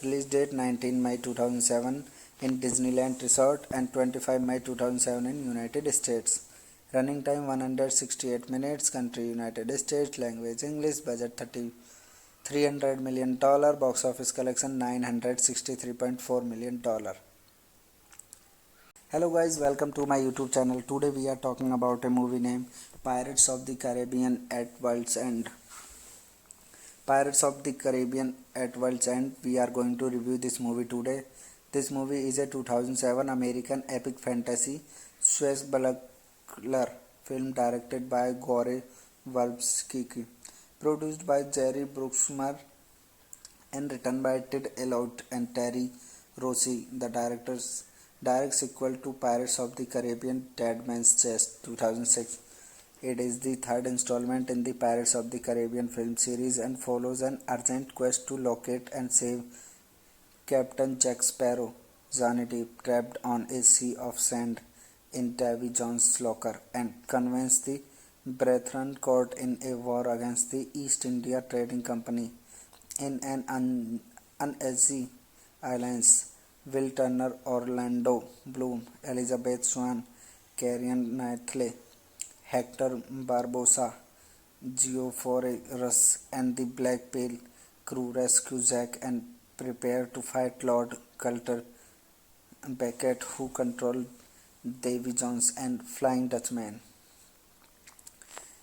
Release date 19 May 2007 in Disneyland Resort and 25 May 2007 in United States. Running time 168 minutes. Country United States. Language English. Budget $300 million. Box office collection $963.4 million. Hello guys, welcome to my YouTube channel. Today we are talking about a movie named Pirates of the Caribbean at World's End. Pirates of the Caribbean at World's End. We are going to review this movie today. This movie is a 2007 American epic fantasy swashbuckler film directed by Gore Verbinski, produced by Jerry Bruckheimer and written by Ted Elliott and Terry Rossi. The direct sequel to Pirates of the Caribbean Dead Man's Chest 2006. It is the third installment in the Pirates of the Caribbean film series and follows an urgent quest to locate and save Captain Jack Sparrow, Johnny Depp, trapped on a sea of sand in Davy Jones' locker, and convince the Brethren caught in a war against the East India Trading Company in an uneasy alliance. Will Turner, Orlando Bloom, Elizabeth Swann, Keira Knightley, Hector Barbosa, Geoffrey Rush, and the Black Pearl crew rescue Jack and prepare to fight Lord Coulter Beckett, who controlled Davy Jones and Flying Dutchman.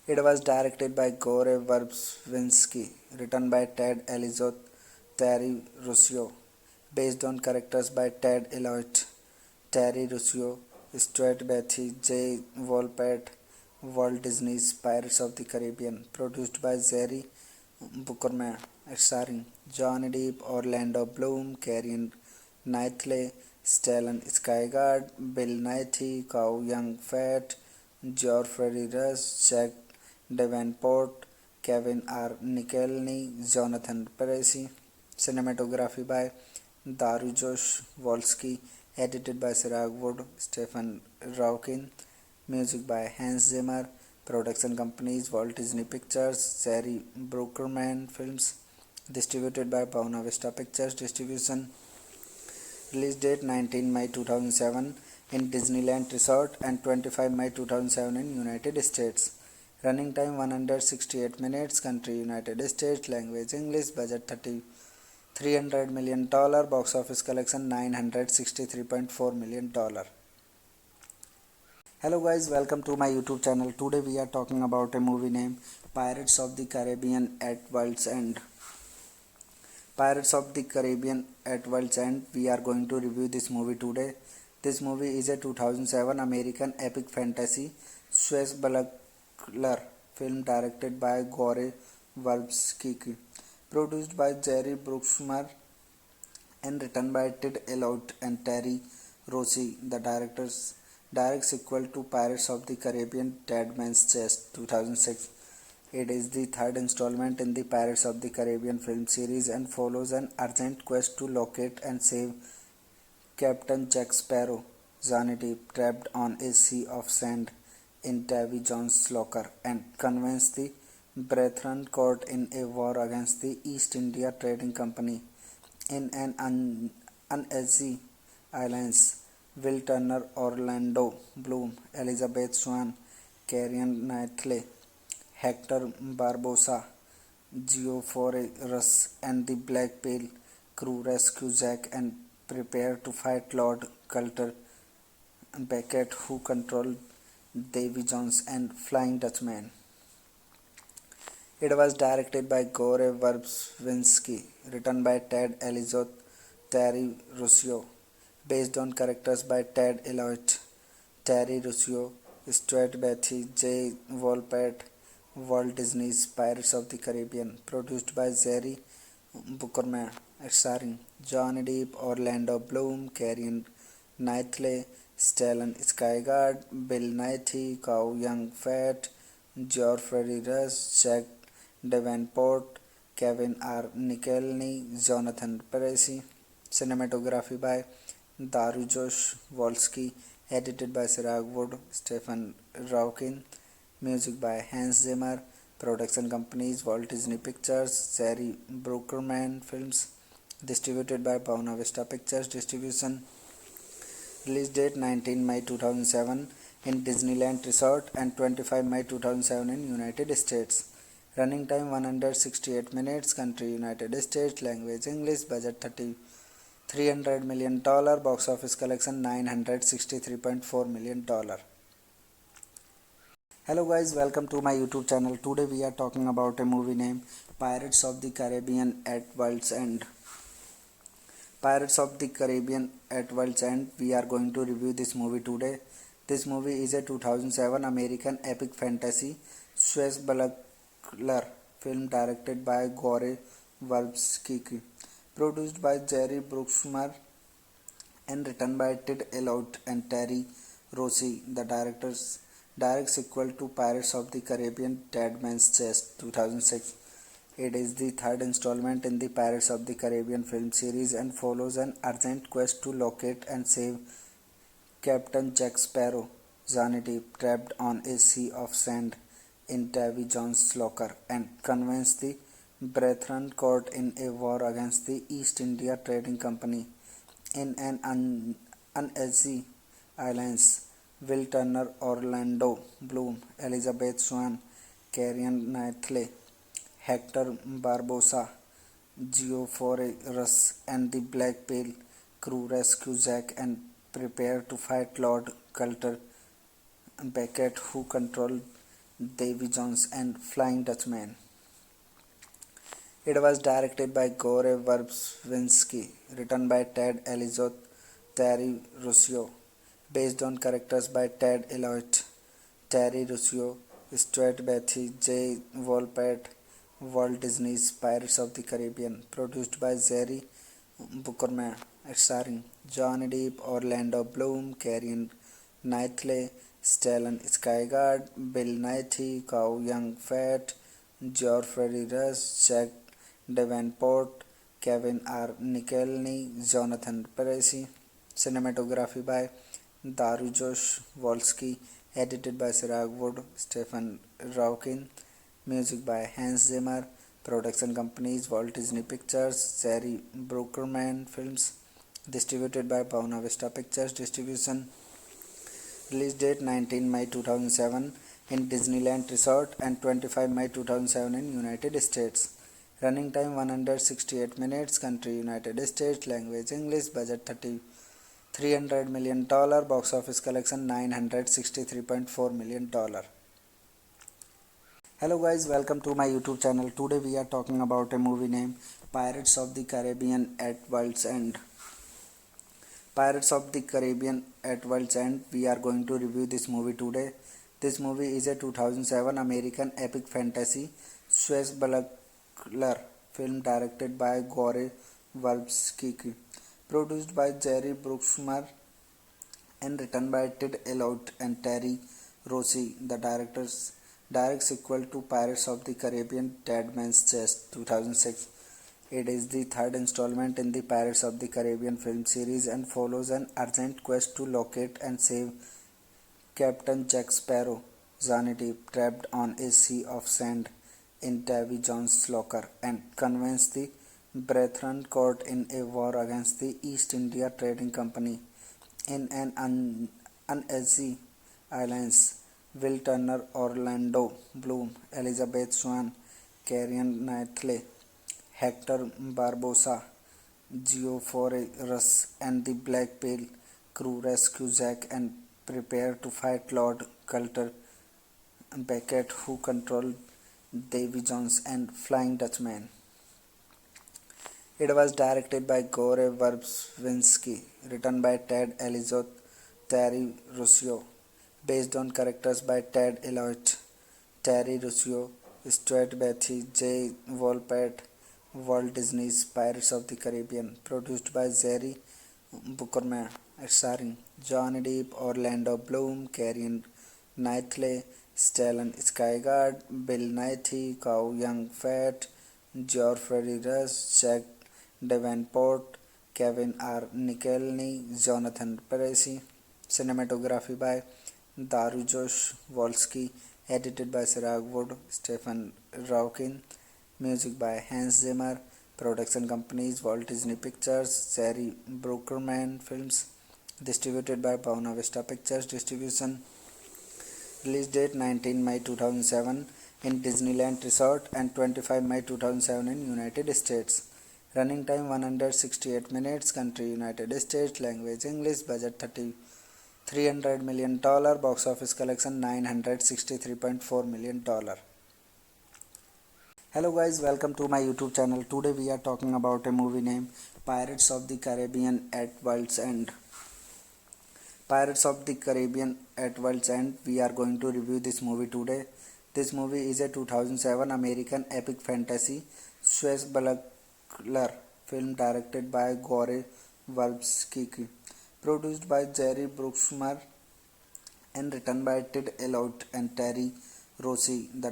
It was directed by Gore Verbinski, written by Ted Elliott, Terry Rossio, based on characters by Ted Elliott, Terry Rossio, Stuart Beatty, J. Wolpert. Walt Disney's Pirates of the Caribbean, produced by Jerry Bruckheimer, starring Johnny Depp, Orlando Bloom, Keira Knightley, Stellan Skarsgård, Bill Nighy, Chow Yun-fat, Geoffrey Rush, Jack Davenport, Kevin R. Nicholny, Jonathan Pryce. Cinematography by Dariusz Wolski, edited by Siraj Wood, Stephen Raukin, music by Hans Zimmer, production companies Walt Disney Pictures, Jerry Bruckheimer Films, distributed by Buena Vista Pictures Distribution. Release date 19 May 2007 in Disneyland Resort and 25 May 2007 in United States. Running time 168 minutes. Country United States. Language English. Budget $300 million. Box office collection $963.4 million. Hello guys, welcome to my YouTube channel. Today we are talking about a movie named Pirates of the Caribbean at World's End. Pirates of the Caribbean at World's End. We are going to review this movie today. This movie is a 2007 American epic fantasy swashbuckler film directed by Gore Verbinski, produced by Jerry Bruckheimer and written by Ted Elliott and Terry Rossi. The direct sequel to Pirates of the Caribbean Dead Man's Chest 2006. It is the third installment in the Pirates of the Caribbean film series and follows an urgent quest to locate and save Captain Jack Sparrow, Johnny Depp, trapped on a sea of sand in Davy Jones' locker, and convince the Brethren caught in a war against the East India Trading Company in an uneasy alliance. Will Turner, Orlando Bloom, Elizabeth Swann, Keira Knightley, Hector Barbosa, Geoffrey Rush, and the Black Pearl crew rescue Jack and prepare to fight Lord Coulter Beckett, who controlled Davy Jones and Flying Dutchman. It was directed by Gore Verbinski, written by Ted Elliott, Terry Rossio, based on characters by Ted Elliott, Terry Rossio, Stuart Beatty, J. Wolpert. Walt Disney's Pirates of the Caribbean, produced by Jerry Bruckheimer, starring Johnny Depp, Orlando Bloom, Keira Knightley, Stellan Skarsgård, Bill Nighy, Chow Yun-fat, Geoffrey Rush, Jack Davenport, Kevin R. Nicholny, Jonathan Pryce. Cinematography by Dariusz Wolski, edited by Siraj Wood, Stephen Raukin, music by Hans Zimmer, production companies Walt Disney Pictures, Jerry Bruckheimer Films, distributed by Buena Vista Pictures Distribution. Release date 19 May 2007 in Disneyland Resort and 25 May 2007 in United States. Running time 168 minutes. Country United States. Language English. Budget $300 million. Box office collection $963.4 million. Hello guys, welcome to my YouTube channel. Today we are talking about a movie named Pirates of the Caribbean at World's End. Pirates of the Caribbean at World's End. We are going to review this movie today. This movie is a 2007 American epic fantasy swashbuckler film directed by Gore Verbinski, produced by Jerry Bruckheimer and written by Ted Elliott and Terry Rossi. The direct sequel to Pirates of the Caribbean Dead Man's Chest 2006. It is the third installment in the Pirates of the Caribbean film series and follows an urgent quest to locate and save Captain Jack Sparrow, Johnny Depp, trapped on a sea of sand in Davy Jones' locker, and convince the Brethren caught in a war against the East India Trading Company in an uneasy alliance. Will Turner, Orlando Bloom, Elizabeth Swann, Keira Knightley, Hector Barbosa, Geoffrey Rush, and the Black Pearl crew rescue Jack and prepare to fight Lord Coulter Beckett, who controlled Davy Jones and Flying Dutchman. It was directed by Gore Verbinski, written by Ted Elliott, Terry Rossio, based on characters by Ted Elliott, Terry Rossio, Stuart Beatty, J. Wolpert. Walt Disney's Pirates of the Caribbean, produced by Jerry Bruckheimer, starring Johnny Depp, Orlando Bloom, Keira Knightley, Stellan Skarsgård, Bill Nighy, Chow Yun-fat, Geoffrey Rush, Jack Davenport, Kevin R. Nicholny, Jonathan Pryce. Cinematography by Dariusz Wolski, edited by Siraj Wood, Stephen Raukin, music by Hans Zimmer, production companies Walt Disney Pictures, Jerry Bruckheimer Films, distributed by Buena Vista Pictures Distribution. Release date 19 May 2007 in Disneyland Resort and 25 May 2007 in United States. Running time 168 minutes. Country United States. Language English. Budget $300 million. Box office collection $963.4 million. Hello guys, welcome to my YouTube channel. Today we are talking about a movie named Pirates of the Caribbean at World's End. Pirates of the Caribbean at World's End. We are going to review this movie today. This movie is a 2007 American epic fantasy swashbuckler film directed by Gore Verbinski, produced by Jerry Bruckheimer and written by Ted Elliott and Terry Rossi. The direct sequel to Pirates of the Caribbean Dead Man's Chest 2006. It is the third installment in the Pirates of the Caribbean film series and follows an urgent quest to locate and save Captain Jack Sparrow, Johnny Depp, trapped on a sea of sand in Davy Jones' locker, and convince the Brethren caught in a war against the East India Trading Company in an uneasy alliance. Will Turner, Orlando Bloom, Elizabeth Swann, Keira Knightley, Hector Barbosa, Geoffrey Rush, and the Black Pearl crew rescue Jack and prepare to fight Lord Coulter Beckett, who controlled Davy Jones and Flying Dutchman. It was directed by Gore Verbinski, written by Ted Elliott, Terry Rossio, based on characters by Ted Elliott, Terry Rossio, Stuart Batty, J. Wolpert, Walt Disney's Pirates of the Caribbean, produced by Jerry Bruckheimer, starring Johnny Depp, Orlando Bloom, Keira Knightley, Stellan Skarsgård, Bill Nighy, Chow Yun-fat, Geoffrey Rush, Jack Davenport, Kevin R. Nicholny, Jonathan Pryce. Cinematography by Dariusz Wolski, edited by Siraj Wood, Stephen Raukin, music by Hans Zimmer, production companies Walt Disney Pictures, Jerry Bruckheimer Films, distributed by Buena Vista Pictures Distribution. Release date 19 May 2007 in Disneyland Resort and 25 May 2007 in United States. Running time 168 minutes. Country United States. Language English. Budget $300 million. Box office collection $963.4 million. Hello guys, welcome to my YouTube channel. Today we are talking about a movie named Pirates of the Caribbean at World's End. Pirates of the Caribbean at World's End. We are going to review this movie today. This movie is a 2007 American epic fantasy swashbuckler film directed by Gore Verbinski, produced by Jerry Bruckheimer and written by Ted Elliott and Terry Rossi. The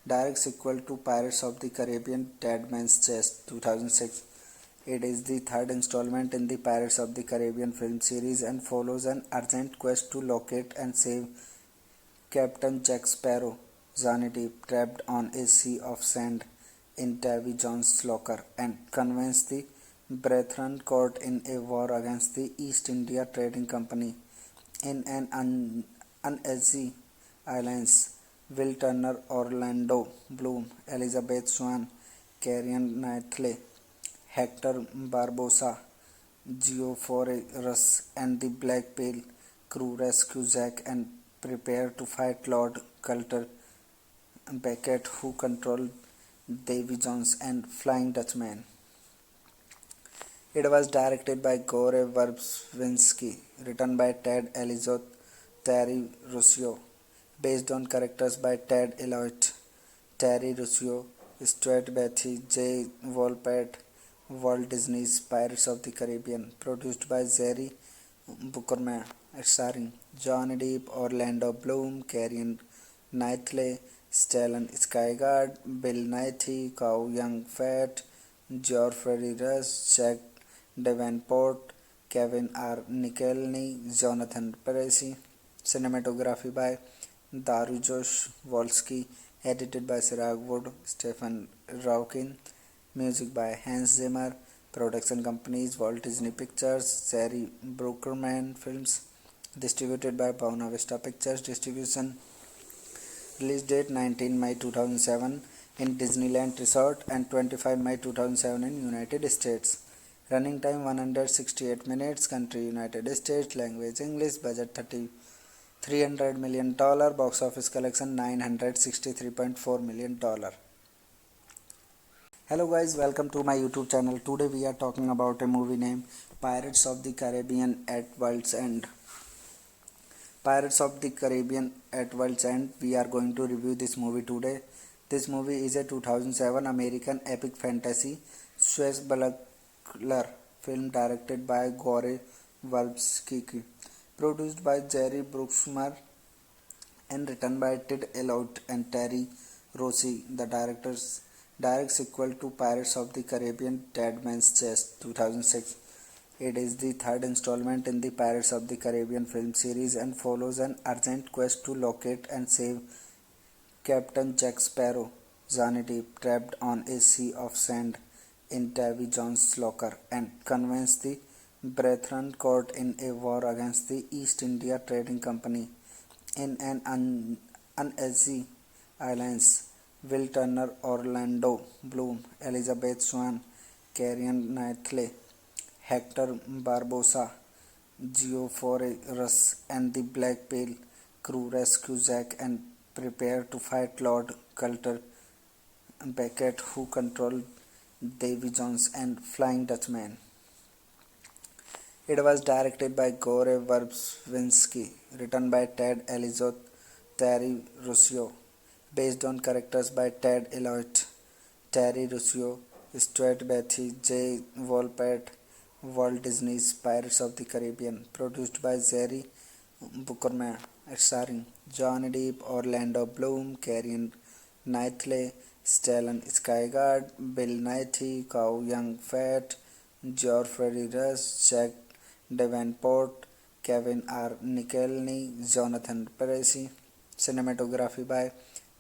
direct sequel to Pirates of the Caribbean Dead Man's Chest 2006. It is the third installment in the Pirates of the Caribbean film series and follows an urgent quest to locate and save Captain Jack Sparrow, Johnny Depp, trapped on a sea of sand in Davy Jones' locker, and convince the Brethren caught in a war against the East India Trading Company in an uneasy alliance. Will Turner, Orlando Bloom, Elizabeth Swann, Keira Knightley, Hector Barbosa, Geoffrey Rush, and the Black Pearl crew rescue Jack and prepare to fight Lord Coulter Beckett, who controlled Davy Jones and Flying Dutchman. It was directed by Gore Verbinski, written by Ted Elliott, Terry Rossio, based on characters by Ted Elliott, Terry Rossio, Stuart Batty, J. Wolpert, Walt Disney's Pirates of the Caribbean, produced by Jerry Bruckheimer, starring Johnny Depp, Orlando Bloom, Keira Knightley, Stellan Skarsgård, Bill Nighy, Chow Yun-fat, Geoffrey Rush, Jack Davenport, Kevin R. Nicholny, Jonathan Pryce. Cinematography by Dariusz Wolski, edited by Siraj Wood, Stephen Raukin, music by Hans Zimmer, production companies Walt Disney Pictures, Jerry Bruckheimer Films, distributed by Buena Vista Pictures Distribution. Release date 19 May 2007 in Disneyland Resort and 25 May 2007 in United States. Running time 168 minutes. Country United States. Language English. Budget $300 million. Box office collection $963.4 million. Hello guys, welcome to my YouTube channel. Today we are talking about a movie named Pirates of the Caribbean at World's End. Pirates of the Caribbean at World's End. We are going to review this movie today. This movie is a 2007 American epic fantasy swashbuckler film directed by Gore Verbinski, produced by Jerry Bruckheimer and written by Ted Elliott and Terry Rossi. The direct sequel to Pirates of the Caribbean Dead Man's Chest 2006. It is the third installment in the Pirates of the Caribbean film series and follows an urgent quest to locate and save Captain Jack Sparrow, Johnny Depp, trapped on a sea of sand in Davy Jones' locker, and convince the Brethren caught in a war against the East India Trading Company in an uneasy alliance. Will Turner, Orlando Bloom, Elizabeth Swann, Keira Knightley, Hector Barbosa, Geoffrey Rush, and the Black Pearl crew rescue Jack and prepare to fight Lord Coulter Beckett, who controlled Davy Jones and Flying Dutchman. It was directed by Gore Verbinski, written by Ted Elliott, Terry Rossio, based on characters by Ted Elliott, Terry Rossio, Stuart Batty, J. Wolpert, Walt Disney's Pirates of the Caribbean, produced by Jerry Bruckheimer, starring Johnny Depp, Orlando Bloom, Keira Knightley, Stellan Skarsgård, Bill Nighy, Chow Yun-fat, Geoffrey Rush, Jack Davenport, Kevin R. Nicholny, Jonathan Pryce. Cinematography by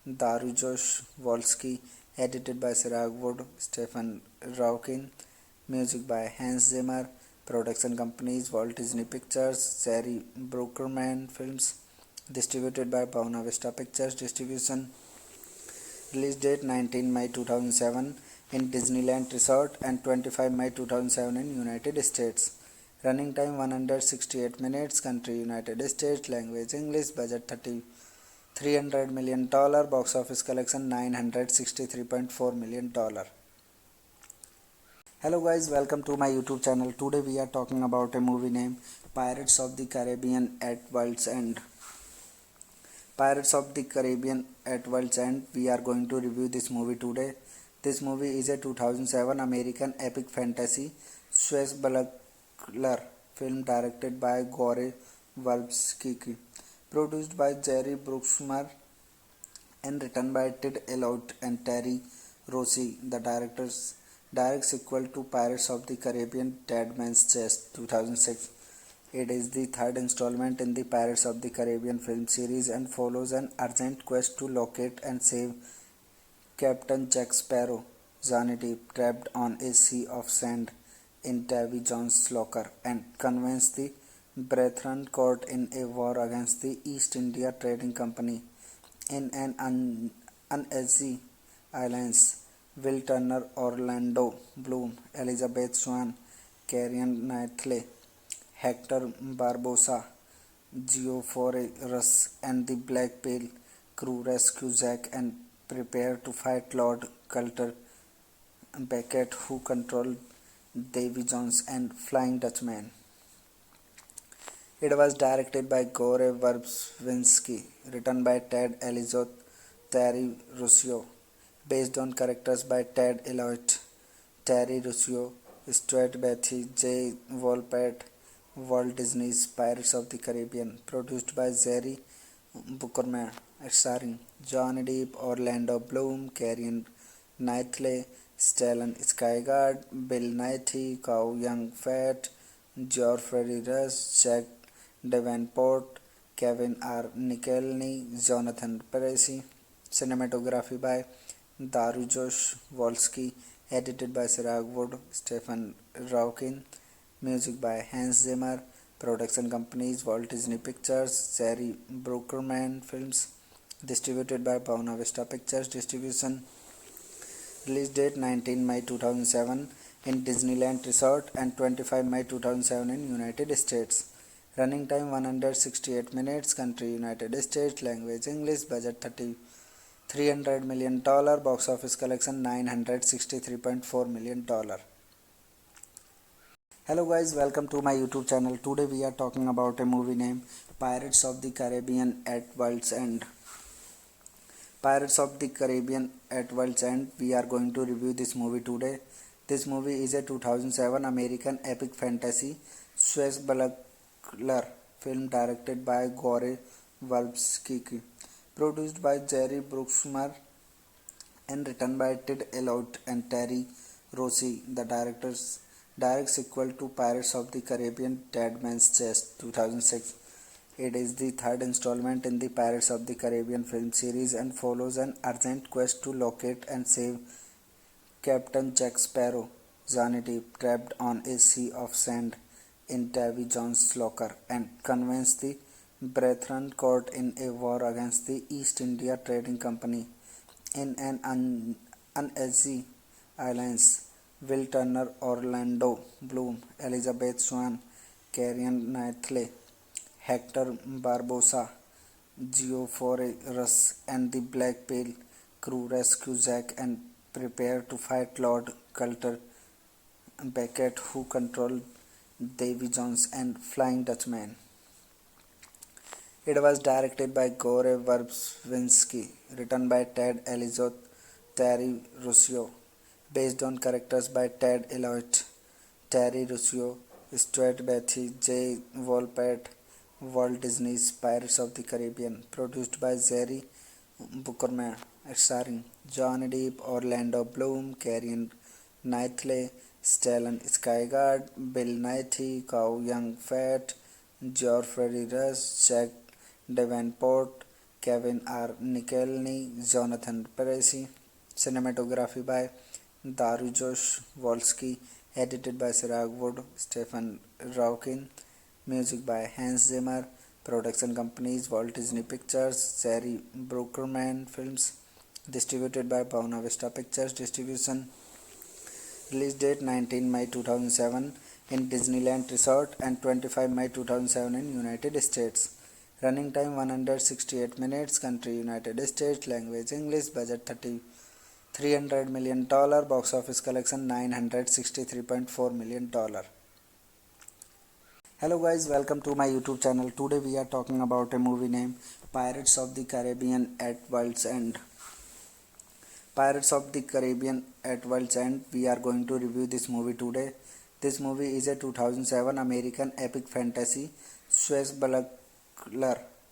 Dariusz Wolski, edited by Siraj Wood, Stephen Raukin, music by Hans Zimmer, production companies Walt Disney Pictures, Jerry Bruckheimer Films, distributed by Buena Vista Pictures Distribution. Release date 19 May 2007 in Disneyland Resort and 25 May 2007 in United States. Running time 168 minutes. Country United States. Language English. Budget $300 million. Box office collection $963.4 million. Hello guys, welcome to my YouTube channel. Today we are talking about a movie named Pirates of the Caribbean at World's End. Pirates of the Caribbean at World's End. We are going to review this movie today. This movie is a 2007 American epic fantasy swashbuckler film directed by Gore Verbinski, produced by Jerry Bruckheimer and written by Ted Elliott and Terry Rossio. The direct sequel to Pirates of the Caribbean Dead Man's Chest 2006. It is the third installment in the Pirates of the Caribbean film series and follows an urgent quest to locate and save Captain Jack Sparrow, Johnny Depp, trapped on a sea of sand in Davy Jones' locker, and convince the Brethren caught in a war against the East India Trading Company in an uneasy alliance. Will Turner, Orlando Bloom, Elizabeth Swann, Keira Knightley, Hector Barbosa, Geoffrey Rush, and the Black Pearl crew rescue Jack and prepare to fight Lord Cutter Beckett, who controlled Davy Jones and Flying Dutchman. It was directed by Gore Verbinski, written by Ted Elliott, Terry Rossio, based on characters by Ted Elliott, Terry Rossio, Stuart Batty, J. Wolpert, Walt Disney's Pirates of the Caribbean, produced by Jerry Bruckheimer, starring Johnny Depp, Orlando Bloom, Keira Knightley, Stellan Skarsgård, Bill Nighy, Chow Yun-fat, Geoffrey Rush, Jack Davenport, Kevin R. Nicholny, Jonathan Pryce. Cinematography by Dariusz Wolski, edited by Siraj Wood, Stephen Raukin, music by Hans Zimmer, production companies Walt Disney Pictures, Jerry Bruckheimer Films, distributed by Buena Vista Pictures Distribution. Release date 19 May 2007 in Disneyland Resort and 25 May 2007 in United States. Running time 168 minutes. Country United States. Language English. Budget $300 million. Box office collection $963.4 million. Hello guys, welcome to my YouTube channel. Today we are talking about a movie named Pirates of the Caribbean at World's End. Pirates of the Caribbean at World's End. We are going to review this movie today. This movie is a 2007 American epic fantasy swashbuckler film directed by Gore Verbinski, produced by Jerry Bruckheimer and written by Ted Elliott and Terry Rossio. The direct sequel to Pirates of the Caribbean Dead Man's Chest 2006. It is the third installment in the Pirates of the Caribbean film series and follows an urgent quest to locate and save Captain Jack Sparrow, Johnny Depp, trapped on a sea of sand in Davy Jones' locker, and convince the Brethren caught in a war against the East India Trading Company in an uneasy alliance. Will Turner, Orlando Bloom, Elizabeth Swann, Keira Knightley, Hector Barbosa, Geoffrey Rush, and the Black Pearl crew rescue Jack and prepare to fight Lord Cutter Beckett, who controlled Davy Jones and Flying Dutchman. It was directed by Gore Verbinski, written by Ted Elizot, Terry Rossio, based on characters by Ted Elliott, Terry Rossio, Stuart Beatty, J. Wolpert, Walt Disney's Pirates of the Caribbean, produced by Jerry Bruckheimer, starring Johnny Depp, Orlando Bloom, Keira Knightley, Stellan Skarsgård, Bill Nighy, Chow Yun-fat, Geoffrey Rush, Jack Davenport, Kevin R. Nicholny, Jonathan Percy. Cinematography by Dariusz Wolski, edited by Siraj Wood, Stephen Raukin. Music by Hans Zimmer. Production companies Walt Disney Pictures, Jerry Bruckheimer Films. Distributed by Buena Vista Pictures Distribution. Release date 19 May 2007 in Disneyland Resort and 25 May 2007 in United States. Running time 168 minutes. Country United States. Language English. Budget $300 million. Box office collection $963.4 million. Hello guys, welcome to my YouTube channel. Today we are talking about a movie named Pirates of the Caribbean at World's End. Pirates of the Caribbean at World's End. We are going to review this movie today. This movie is a 2007 American epic fantasy swashbuckler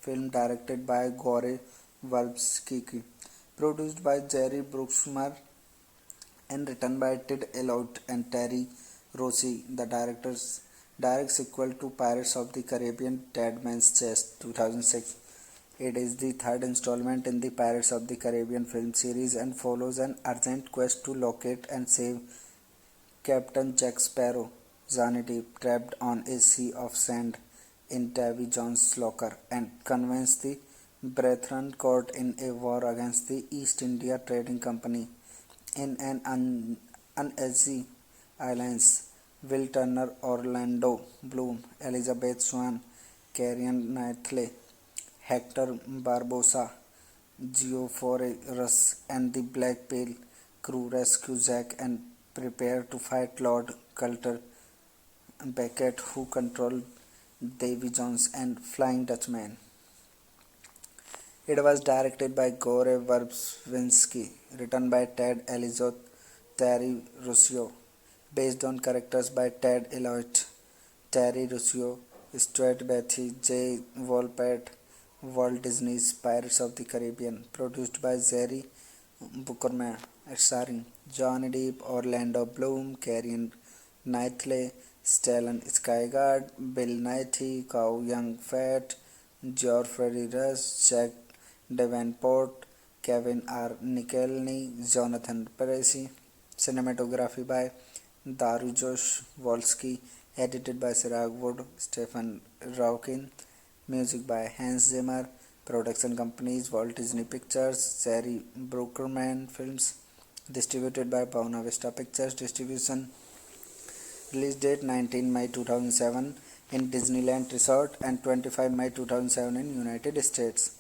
film directed by Gore Verbinski, produced by Jerry Bruckheimer and written by Ted Elliott and Terry Rossio. The direct sequel to Pirates of the Caribbean Dead Man's Chest 2006. It is the third installment in the Pirates of the Caribbean film series and follows an urgent quest to locate and save Captain Jack Sparrow, Johnny Depp, trapped on a sea of sand in Davy Jones' locker, and convince the Brethren caught in a war against the East India Trading Company in an uneasy alliance. Will Turner, Orlando Bloom, Elizabeth Swann, Keira Knightley, Hector Barbosa, Geoffrey Rush, and the Black Pearl crew rescue Jack and prepare to fight Lord Cutter Beckett, who controlled Davy Jones and Flying Dutchman. It was directed by Gore Verbinski, written by Ted Elizot, Terry Rossio, based on characters by Ted Elliott, Terry Rossio, Stuart Beatty, J. Wolpert, Walt Disney's Pirates of the Caribbean, produced by Jerry Bruckheimer, starring Johnny Depp, Orlando Bloom, Keira Knightley, Stellan Skarsgård, Bill Nighy, Chow Yun-fat, Geoffrey Rush, Jack Davenport, Kevin R. Nicholny, Jonathan Percy. Cinematography by Dariusz Wolski, edited by Siraj Wood, Stephen Raukin. Music by Hans Zimmer. Production companies Walt Disney Pictures, Jerry Bruckheimer Films. Distributed by Buena Vista Pictures Distribution. Release date 19 May 2007 in Disneyland Resort and 25 May 2007 in United States.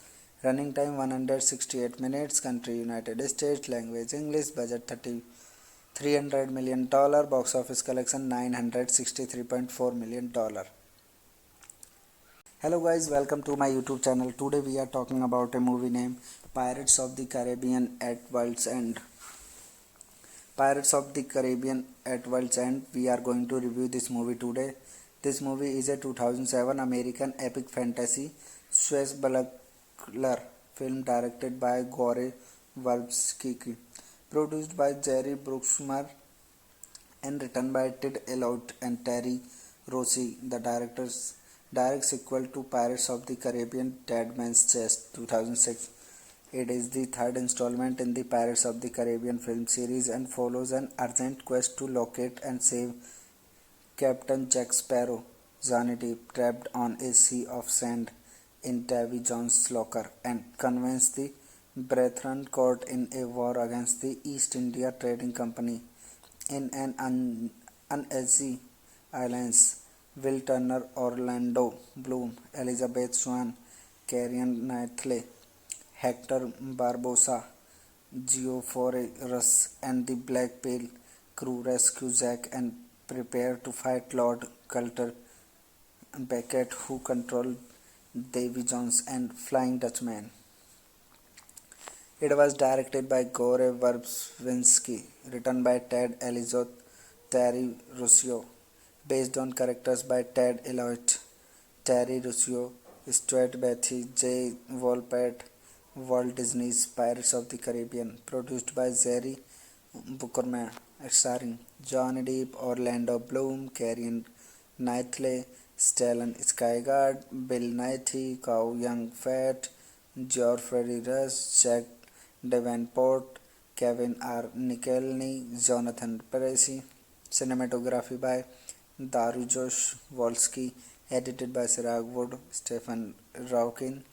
Running time 168 minutes. Country United States. Language English. Budget $300 million. Box office collection $963.4 million. Hello guys, welcome to my YouTube channel. Today we are talking about a movie named Pirates of the Caribbean at World's End. Pirates of the Caribbean at World's End. We are going to review this movie today. This movie is a 2007 American epic fantasy swashbuckler film directed by Gore Verbinski, produced by Jerry Bruckheimer and written by Ted Elliott and Terry Rossio. The direct sequel to Pirates of the Caribbean Dead Man's Chest 2006. It is the third installment in the Pirates of the Caribbean film series and follows an urgent quest to locate and save Captain Jack Sparrow, Johnny Depp, trapped on a sea of sand in Davy Jones' locker, and convince the Brethren caught in a war against the East India Trading Company in an uneasy alliance. Will Turner, Orlando Bloom, Elizabeth Swann, Keira Knightley, Hector Barbosa, Geoffrey Rush, and the Black Pearl crew rescue Jack and prepare to fight Lord Cutter Beckett, who controlled Davy Jones, and Flying Dutchman. It was directed by Gore Verbinski, written by Ted Elizot, Terry Rossio, based on characters by Ted Elliott, Terry Rossio, Stuart Beatty, J. Wolpert, Walt Disney's Pirates of the Caribbean, produced by Jerry Bruckheimer, starring Johnny Depp, Orlando Bloom, Keira Knightley, Stellan Skarsgård, Bill Nighy, Chow Yun-fat, Geoffrey Rush, Jack Davenport, Kevin R. Nicholny, Jonathan Pryce. Cinematography by Dariusz Wolski, edited by Siraj Wood, Stephen Raukin,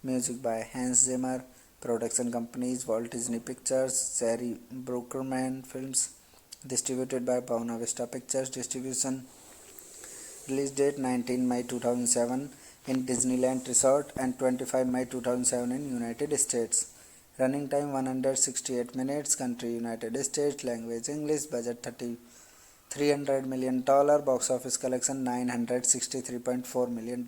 music by Hans Zimmer, production companies Walt Disney Pictures, Jerry Bruckheimer Films, distributed by Buena Vista Pictures Distribution. Release date 19 May 2007 in Disneyland Resort and 25 May 2007 in United States. Running time 168 minutes. Country United States. Language English. Budget $300 million. Box office collection $963.4 million.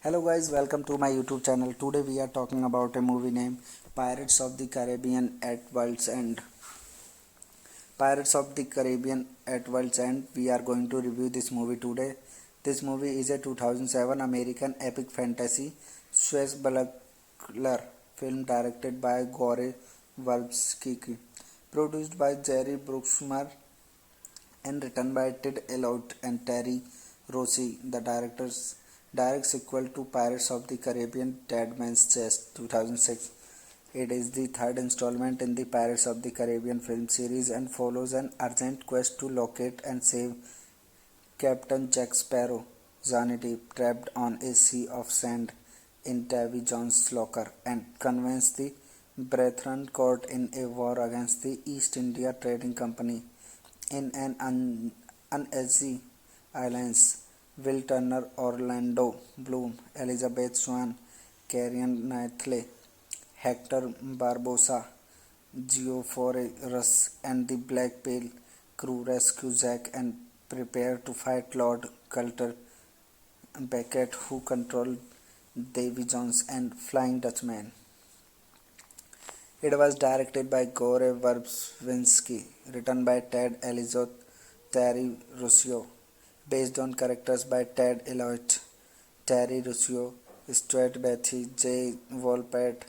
Hello guys, welcome to my YouTube channel. Today we are talking about a movie named Pirates of the Caribbean at World's End. Pirates of the Caribbean at World's End. We are going to review this movie today. This movie is a 2007 American epic fantasy swashbuckler film directed by Gore Verbinski, produced by Jerry Bruckheimer, and written by Ted Elliott and Terry Rossio. The direct sequel to Pirates of the Caribbean Dead Man's Chest 2006. It is the third installment in the Pirates of the Caribbean film series and follows an urgent quest to locate and save Captain Jack Sparrow, Johnny Depp, trapped on a sea of sand in Davy Jones' locker, and convince the Brethren Court in a war against the East India Trading Company. In an uneasy alliance, Will Turner, Orlando Bloom, Elizabeth Swann, Keira Knightley, Hector Barbosa, Geoffrey Rush, and the Black Pearl crew rescue Jack and prepare to fight Lord Coulter Beckett, who controlled Davy Jones and Flying Dutchman. It was directed by Gore Verbinski, written by Ted Elizot, Terry Rossio, based on characters by Ted Elliott, Terry Rossio, Stuart Beatty, J. Wolpert,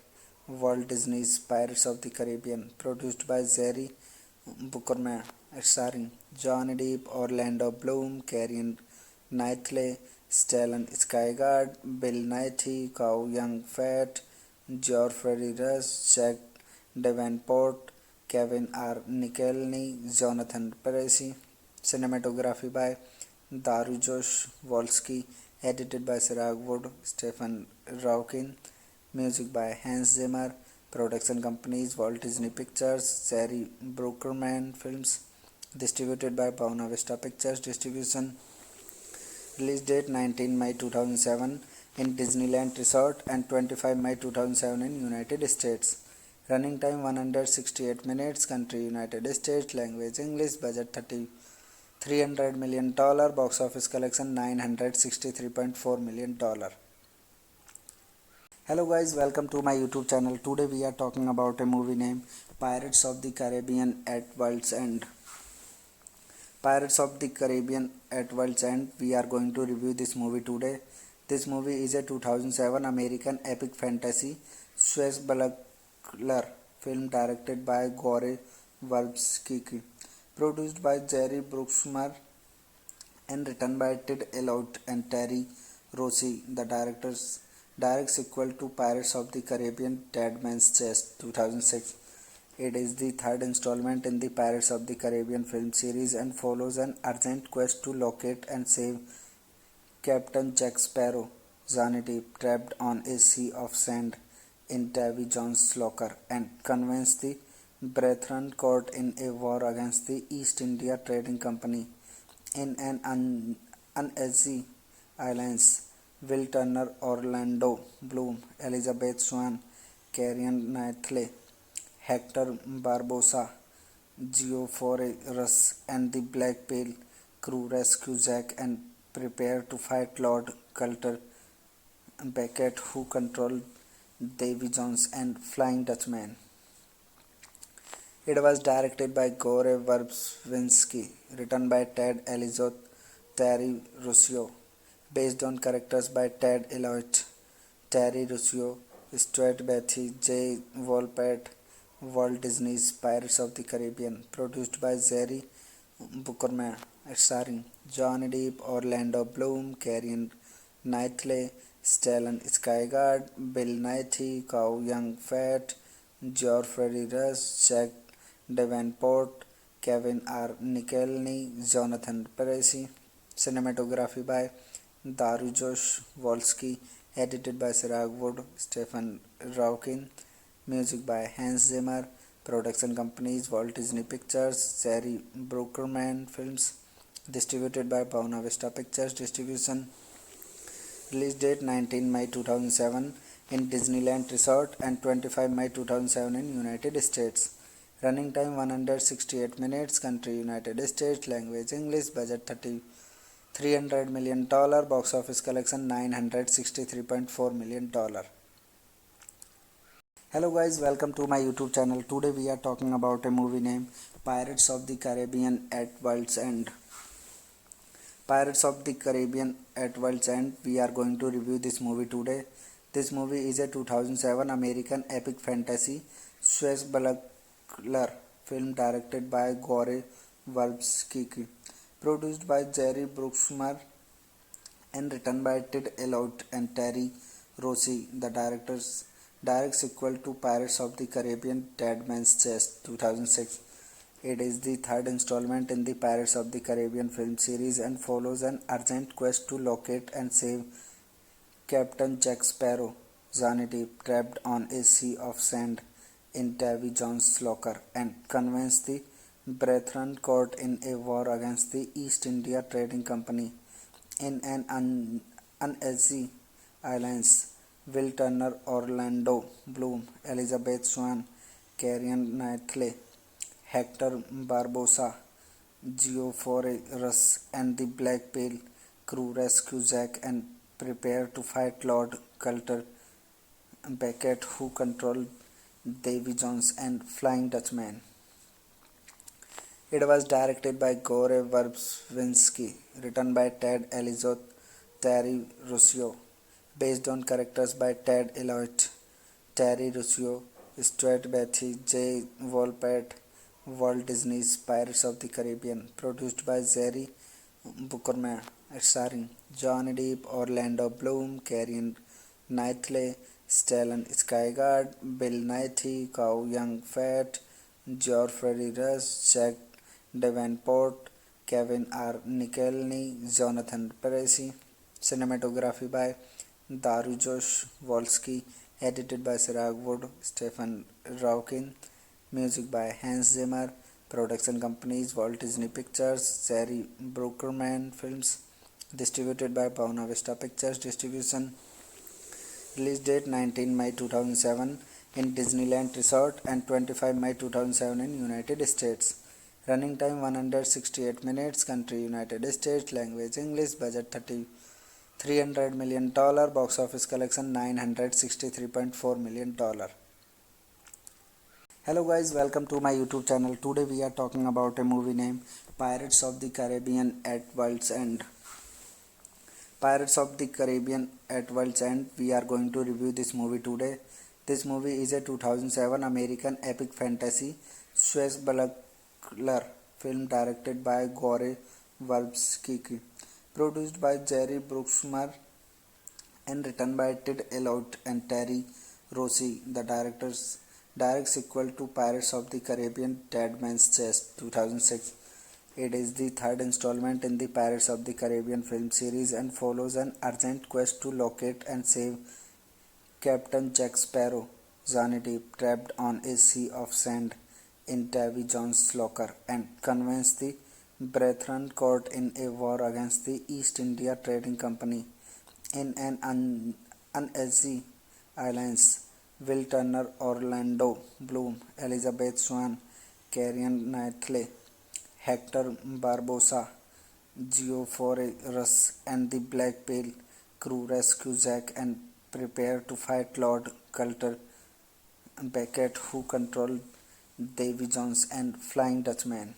Walt Disney's Pirates of the Caribbean, produced by Jerry Bruckheimer, starring Johnny Depp, Orlando Bloom, Keira Knightley, Stellan Skarsgård, Bill Nighy, Chow Yun-fat, Geoffrey Rush, Jack Davenport, Kevin R. Nicholny, Jonathan Pryce. Cinematography by Dariusz Wolski, edited by Siraj Wood, Stephen Raukin, music by Hans Zimmer, production companies Walt Disney Pictures, Jerry Bruckheimer Films, distributed by Buena Vista Pictures Distribution. Release date 19 May 2007 in Disneyland Resort and 25 May 2007 in United States. Running time 168 minutes. Country United States. Language English. Budget $300 million. Box office collection $963.4 million. Hello guys, welcome to my YouTube channel. Today we are talking about a movie named Pirates of the Caribbean at World's End. Pirates of the Caribbean at World's End. We are going to review this movie today. This movie is a 2007 American epic fantasy swashbuckler film directed by Gore Verbinski, produced by Jerry Bruckheimer, and written by Ted Elliott and Terry Rossio. The direct sequel to Pirates of the Caribbean Dead Man's Chest 2006. It is the third installment in the Pirates of the Caribbean film series and follows an urgent quest to locate and save Captain Jack Sparrow, Johnny Depp, trapped on a sea of sand in Davy Jones' locker, and convince the Brethren Court in a war against the East India Trading Company. In an uneasy alliance, Will Turner, Orlando Bloom, Elizabeth Swann, Keira Knightley, Hector Barbosa, Geoffrey Rush, and the Black Pearl crew rescue Jack and prepare to fight Lord Coulter Beckett, who controlled Davy Jones and Flying Dutchman. It was directed by Gore Verbinski, written by Ted Elizot, Terry Rossio, based on characters by Ted Elliott, Terry Rossio, Stuart Beatty, J. Wolpert, Walt Disney's Pirates of the Caribbean, produced by Jerry Bruckheimer, starring Johnny Depp, Orlando Bloom, Keira Knightley, Stellan Skarsgård, Bill Nighy, Chow Yun-fat, Geoffrey Rush, Jack Davenport, Kevin R. Nicholny, Jonathan Percy. Cinematography by Dariusz Wolski, edited by Siraj Wood, Stephen Raukin. Music by Hans Zimmer. Production companies Walt Disney Pictures, Jerry Bruckheimer Films. Distributed by Buena Vista Pictures Distribution. Release date 19 May 2007 in Disneyland Resort and 25 May 2007 in United States. Running time 168 minutes. Country United States. Language English. Budget $300 million. Box office collection $963.4 million. Hello guys, welcome to my YouTube channel. Today we are talking about a movie named Pirates of the Caribbean at World's End. Pirates of the Caribbean at World's End. We are going to review this movie today. This movie is a 2007 American epic fantasy swashbuckler film directed by Gore Verbinski, produced by Jerry Bruckheimer and written by Ted Elliott and Terry Rossio. The direct sequel to Pirates of the Caribbean Dead Man's Chest 2006. It is the third installment in the Pirates of the Caribbean film series and follows an urgent quest to locate and save Captain Jack Sparrow, Johnny Depp, trapped on a sea of sand in Davy Jones' locker, and convince the Brethren caught in a war against the East India Trading Company in an uneasy alliance. Will Turner, Orlando Bloom, Elizabeth Swann, Keira Knightley, Hector Barbosa, Geoffrey Rush, and the Black Pearl crew rescue Jack and prepare to fight Lord Coulter Beckett, who controlled Davy Jones and Flying Dutchman. It was directed by Gore Verbinski, written by Ted Elizot, Terry Rossio, based on characters by Ted Elliott, Terry Rossio, Stuart Beatty, J. Wolpert, Walt Disney's Pirates of the Caribbean, produced by Jerry Bruckheimer, starring Johnny Depp, Orlando Bloom, Keira Knightley, Stellan Skarsgård, Bill Nighy, Chow Yun-fat, Geoffrey Rush, Jack Davenport, Kevin R. Nicholny, Jonathan Percy. Cinematography by Dariusz Wolski, edited by Siraj Wood, Stephen Raukin. Music by Hans Zimmer. Production companies Walt Disney Pictures, Jerry Bruckheimer Films. Distributed by Buena Vista Pictures Distribution. Release date 19 May 2007 in Disneyland Resort and 25 May 2007 in United States. Running time 168 minutes. Country United States. Language English. Budget $300 million. Box office collection $963.4 million. Hello guys, welcome to my YouTube channel. Today we are talking about a movie named Pirates of the Caribbean at World's End. Pirates of the Caribbean at World's End. We are going to review this movie today. This movie is a 2007 American epic fantasy swashbuckler film directed by Gore Verbinski, produced by Jerry Bruckheimer and written by Ted Elliott and Terry Rossio. The direct sequel to Pirates of the Caribbean Dead Man's Chest 2006. It is the third installment in the Pirates of the Caribbean film series and follows an urgent quest to locate and save Captain Jack Sparrow, Johnny Depp, trapped on a sea of sand in Davy Jones' locker, and convince the Brethren caught in a war against the East India Trading Company in an uneasy alliance. Will Turner, Orlando Bloom, Elizabeth Swann, Keira Knightley, Hector Barbosa, Geoffrey and the Black Pale crew rescue Zack and prepare to fight Lord Coulter Beckett, who controlled Davy Jones and Flying Dutchman.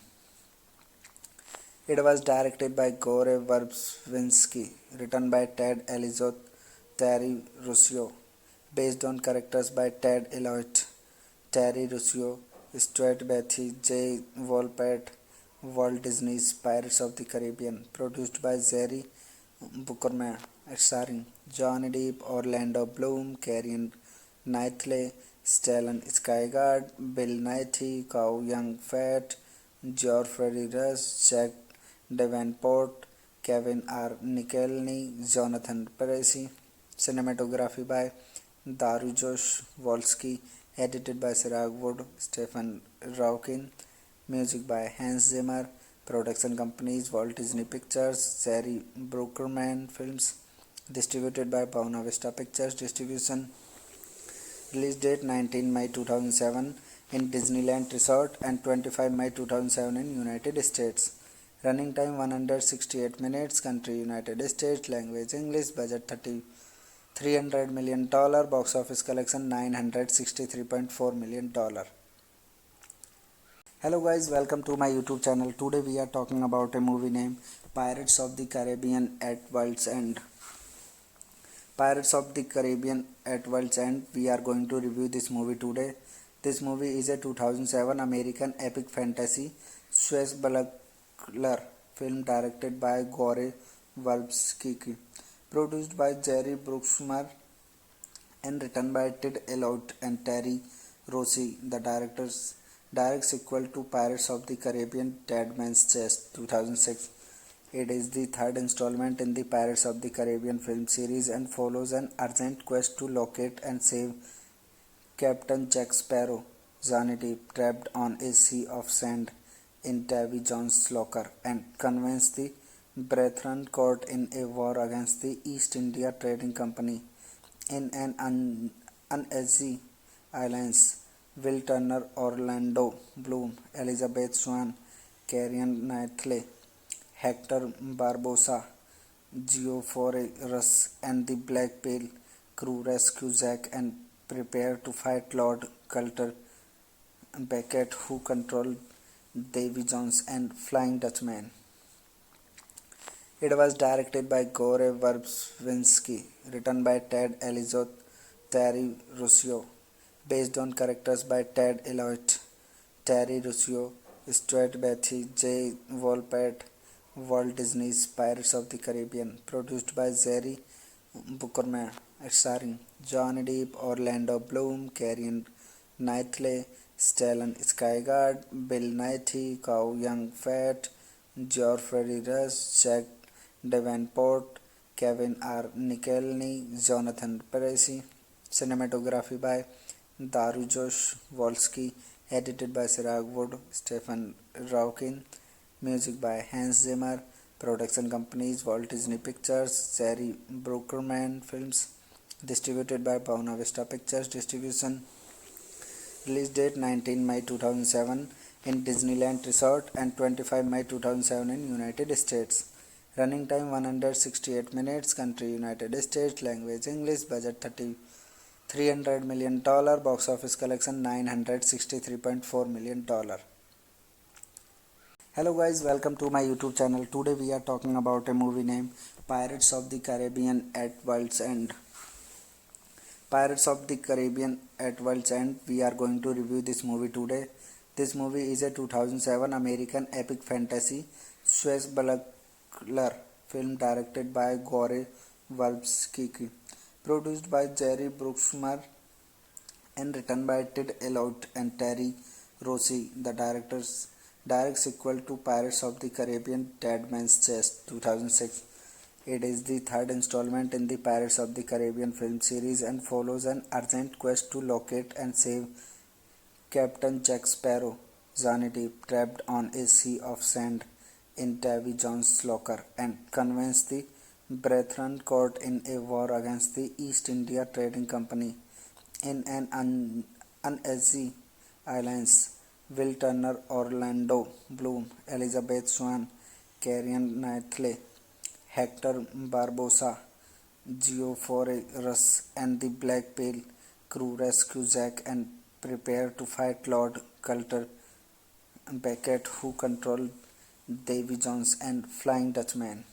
It was directed by Gore Verbinski, written by Ted Elizot, Terry Rossio, based on characters by Ted Elliott, Terry Rossio, Stuart Beatty, J. Wolpert, Walt Disney's Pirates of the Caribbean, produced by Jerry Bruckheimer, starring Johnny Depp, Orlando Bloom, Keira Knightley, Stellan Skarsgård, Bill Nighy, Chow Yun-fat, Geoffrey Rush, Jack Davenport, Kevin R. Nicholny, Jonathan Pryce. Cinematography by Dariusz Wolski, edited by Siraj Wood, Stephen Raukin. Music by Hans Zimmer. Production companies Walt Disney Pictures, Jerry Bruckheimer Films. Distributed by Buena Vista Pictures Distribution. Release date 19 May 2007 in Disneyland Resort and 25 May 2007 in United States. Running time 168 minutes. Country United States. Language English. Budget $300 million. Box office collection $963.4 million. Hello guys, welcome to my YouTube channel. Today we are talking about a movie named Pirates of the Caribbean at World's End. Pirates of the Caribbean at World's End. We are going to review this movie today. This movie is a 2007 American epic fantasy swashbuckler film directed by Gore Verbinski, produced by Jerry Bruckheimer and written by Ted Elliott and Terry Rossio. The direct sequel to Pirates of the Caribbean Dead Man's Chest 2006. It is the third installment in the Pirates of the Caribbean film series and follows an urgent quest to locate and save Captain Jack Sparrow, Johnny Depp, trapped on a sea of sand in Davy Jones' locker, and convince the Brethren Court in a war against the East India Trading Company. In an uneasy alliance, Will Turner, Orlando Bloom, Elizabeth Swann, Keira Knightley, Hector Barbosa, Geoffrey Rush and the Black Pale crew rescue Zack and prepare to fight Lord Coulter Beckett, who controlled Davy Jones and Flying Dutchman. It was directed by Gore Verbinski, written by Ted Elizot, Terry Rossio, based on characters by Ted Elliott, Terry Rossio, Stuart Beatty, J. Wolpert, Walt Disney's Pirates of the Caribbean, produced by Jerry Bruckheimer, starring Johnny Depp, Orlando Bloom, Keira Knightley, Stellan Skarsgård, Bill Nighy, Chow Yun-fat, Geoffrey Rush, Jack Davenport, Kevin R. Nicholny, Jonathan Pryce. Cinematography by Dariusz Wolski, edited by Siraj Wood, Stephen Raukin. Music by Hans Zimmer. Production companies Walt Disney Pictures, Jerry Bruckheimer Films. Distributed by Buena Vista Pictures Distribution. Release date 19 May 2007 in Disneyland Resort and 25 May 2007 in United States. Running time 168 minutes. Country United States. Language English. Budget $300 million. Box office collection $963.4 million. Hello guys, welcome to my YouTube channel. Today we are talking about a movie named Pirates of the Caribbean at World's End. Pirates of the Caribbean at World's End. We are going to review this movie today. This movie is a 2007 American epic fantasy swashbuckler film directed by Gore Verbinski, produced by Jerry Bruckheimer and written by Ted Elliott and Terry Rossio. The direct sequel to Pirates of the Caribbean Dead Man's Chest 2006. It is the third installment in the Pirates of the Caribbean film series and follows an urgent quest to locate and save Captain Jack Sparrow, Johnny Depp, trapped on a sea of sand in Davy Jones' locker, and convince the Brethren Court in a war against the East India Trading Company. In an uneasy alliance, Will Turner, Orlando Bloom, Elizabeth Swann, Carrion Knightley, Hector Barbosa, Geoffrey and the Black Pale crew rescue Zack and prepare to fight Lord Coulter Beckett, who controlled Davy Jones and Flying Dutchman.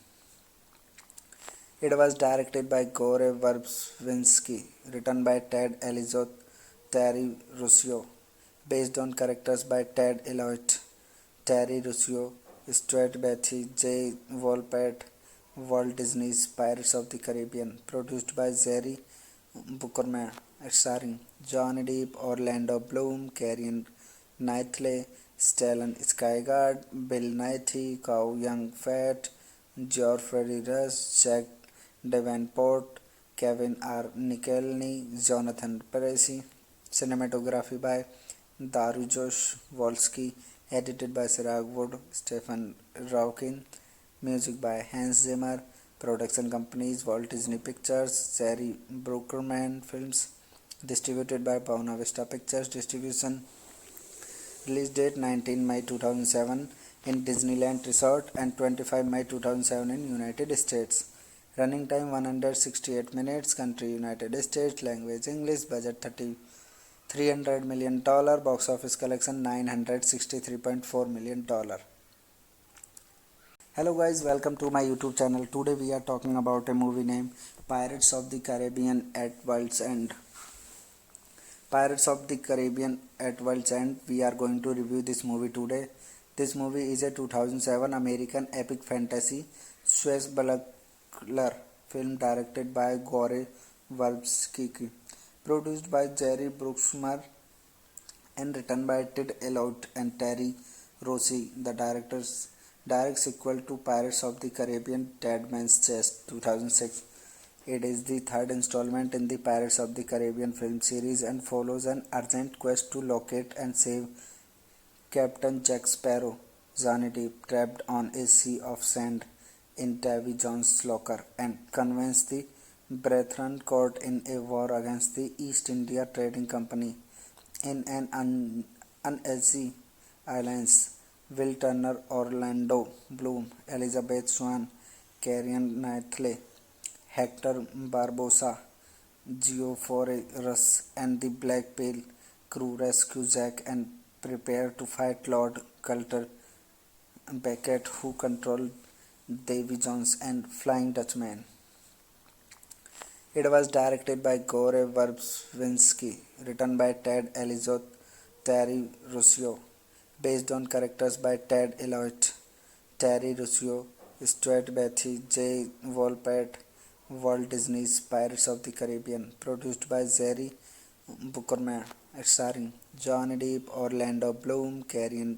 It was directed by Gore Verbinski, written by Ted Elizot, Terry Rossio, based on characters by Ted Elliott, Terry Rossio, Stuart Beatty, J. Wolpert, Walt Disney's Pirates of the Caribbean, produced by Jerry Bruckheimer, starring Johnny Depp, Orlando Bloom, Keira Knightley, Stellan Skarsgård, Bill Nighy, Chow Yun-fat, Geoffrey Rush, Jack Davenport, Kevin R. Nicholny, Jonathan Pryce. Cinematography by Dariusz Wolski, edited by Siraj Wood, Stephen Raukin. Music by Hans Zimmer. Production companies Walt Disney Pictures, Jerry Bruckheimer Films. Distributed by Buena Vista Pictures Distribution. Release date 19 May 2007 in Disneyland Resort and 25 May 2007 in United States. Running time 168 minutes. Country United States. Language English. Budget $300 million. Box office collection $963.4 million. Hello guys, welcome to my YouTube channel. Today we are talking about a movie named Pirates of the Caribbean at World's End. Pirates of the Caribbean at World's End. We are going to review this movie today. This movie is a 2007 American epic fantasy swashbuckler film directed by Gore Verbinski, produced by Jerry Bruckheimer and written by Ted Elliott and Terry Rossio. The direct sequel to Pirates of the Caribbean Dead Man's Chest 2006. It is the third installment in the Pirates of the Caribbean film series and follows an urgent quest to locate and save Captain Jack Sparrow, Johnny Depp, trapped on a sea of sand in Davy Jones' locker, and convince the Brethren caught in a war against the East India Trading Company in an uneasy alliance. Will Turner, Orlando Bloom, Elizabeth Swann, Keira Knightley, Hector Barbosa, Geoffrey Rush and the Black Pale crew rescue Zack and prepare to fight Lord Coulter Beckett, who controlled Davy Jones and Flying Dutchman. It was directed by Gore Verbinski, written by Ted Elizot, Terry Rossio, based on characters by Ted Elliott, Terry Rossio, Stuart Beatty, J. Wolpert, Walt Disney's Pirates of the Caribbean, produced by Jerry Bruckheimer, starring Johnny Depp, Orlando Bloom, Keira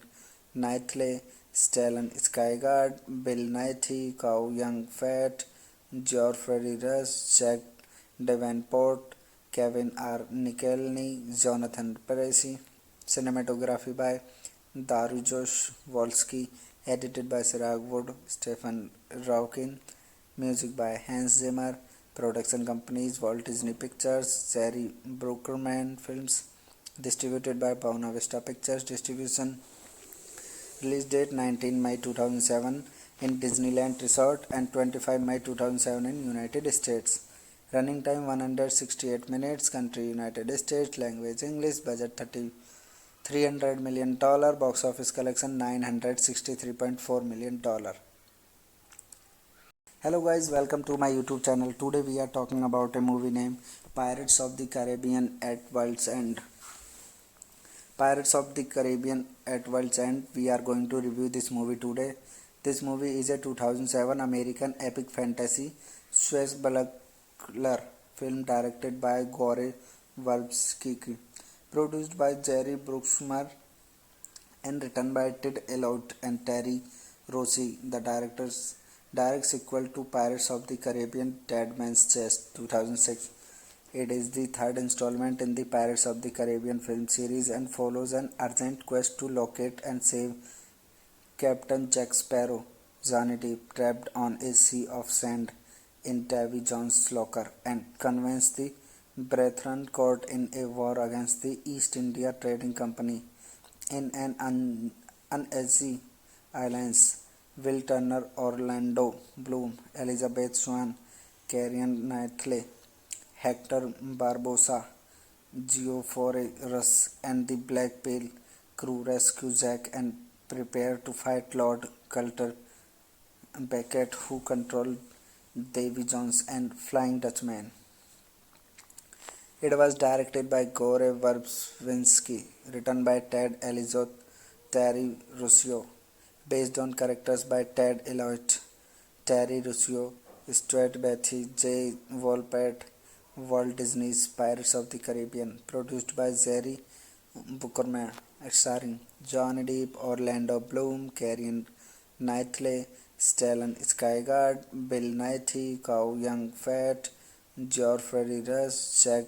Knightley, Stellan Skarsgård, Bill Nighy, Chow Yun-fat, Geoffrey Rush, Jack Davenport, Kevin R. Nicholny, Jonathan Pryce. Cinematography by Dariusz Wolski, edited by Siraj Wood, Stephen Raukin. Music by Hans Zimmer. Production companies Walt Disney Pictures, Jerry Bruckheimer Films. Distributed by Buena Vista Pictures Distribution. Release date 19 May 2007 in Disneyland Resort and 25 May 2007 in United States. Running time 168 minutes. Country United States. Language English. Budget $300 million. Box office collection $963.4 million. Hello guys, welcome to my YouTube channel. Today we are talking about a movie named Pirates of the Caribbean at World's End. Pirates of the Caribbean at World's End. We are going to review this movie today. This movie is a 2007 American epic fantasy swashbuckler film directed by Gore Verbinski, produced by Jerry Bruckheimer and written by Ted Elliott and Terry Rossio. The direct sequel to Pirates of the Caribbean Dead Man's Chest 2006. It is the third installment in the Pirates of the Caribbean film series and follows an urgent quest to locate and save Captain Jack Sparrow, Johnny Depp, trapped on a sea of sand in Davy Jones' locker, and convince the Brethren caught in a war against the East India Trading Company in an uneasy alliance. Will Turner, Orlando Bloom, Elizabeth Swann, Carrion Knightley, Hector Barbosa, Geoffrey Rush, and the Black Pale crew rescue Jack and prepare to fight Lord Coulter Beckett, who controlled Davy Jones and Flying Dutchman. It was directed by Gore Verbinski, written by Ted Elliott, Terry Rossio, based on characters by Ted Elliott, Terry Rossio, Stuart Beatty, J. Wolpert, Walt Disney's Pirates of the Caribbean, produced by Jerry Bruckheimer, starring Johnny Depp, Orlando Bloom, Carrie Knightley, Stellan Skarsgård, Bill Nighy, Chow Yun-fat, Geoffrey Rush, Jack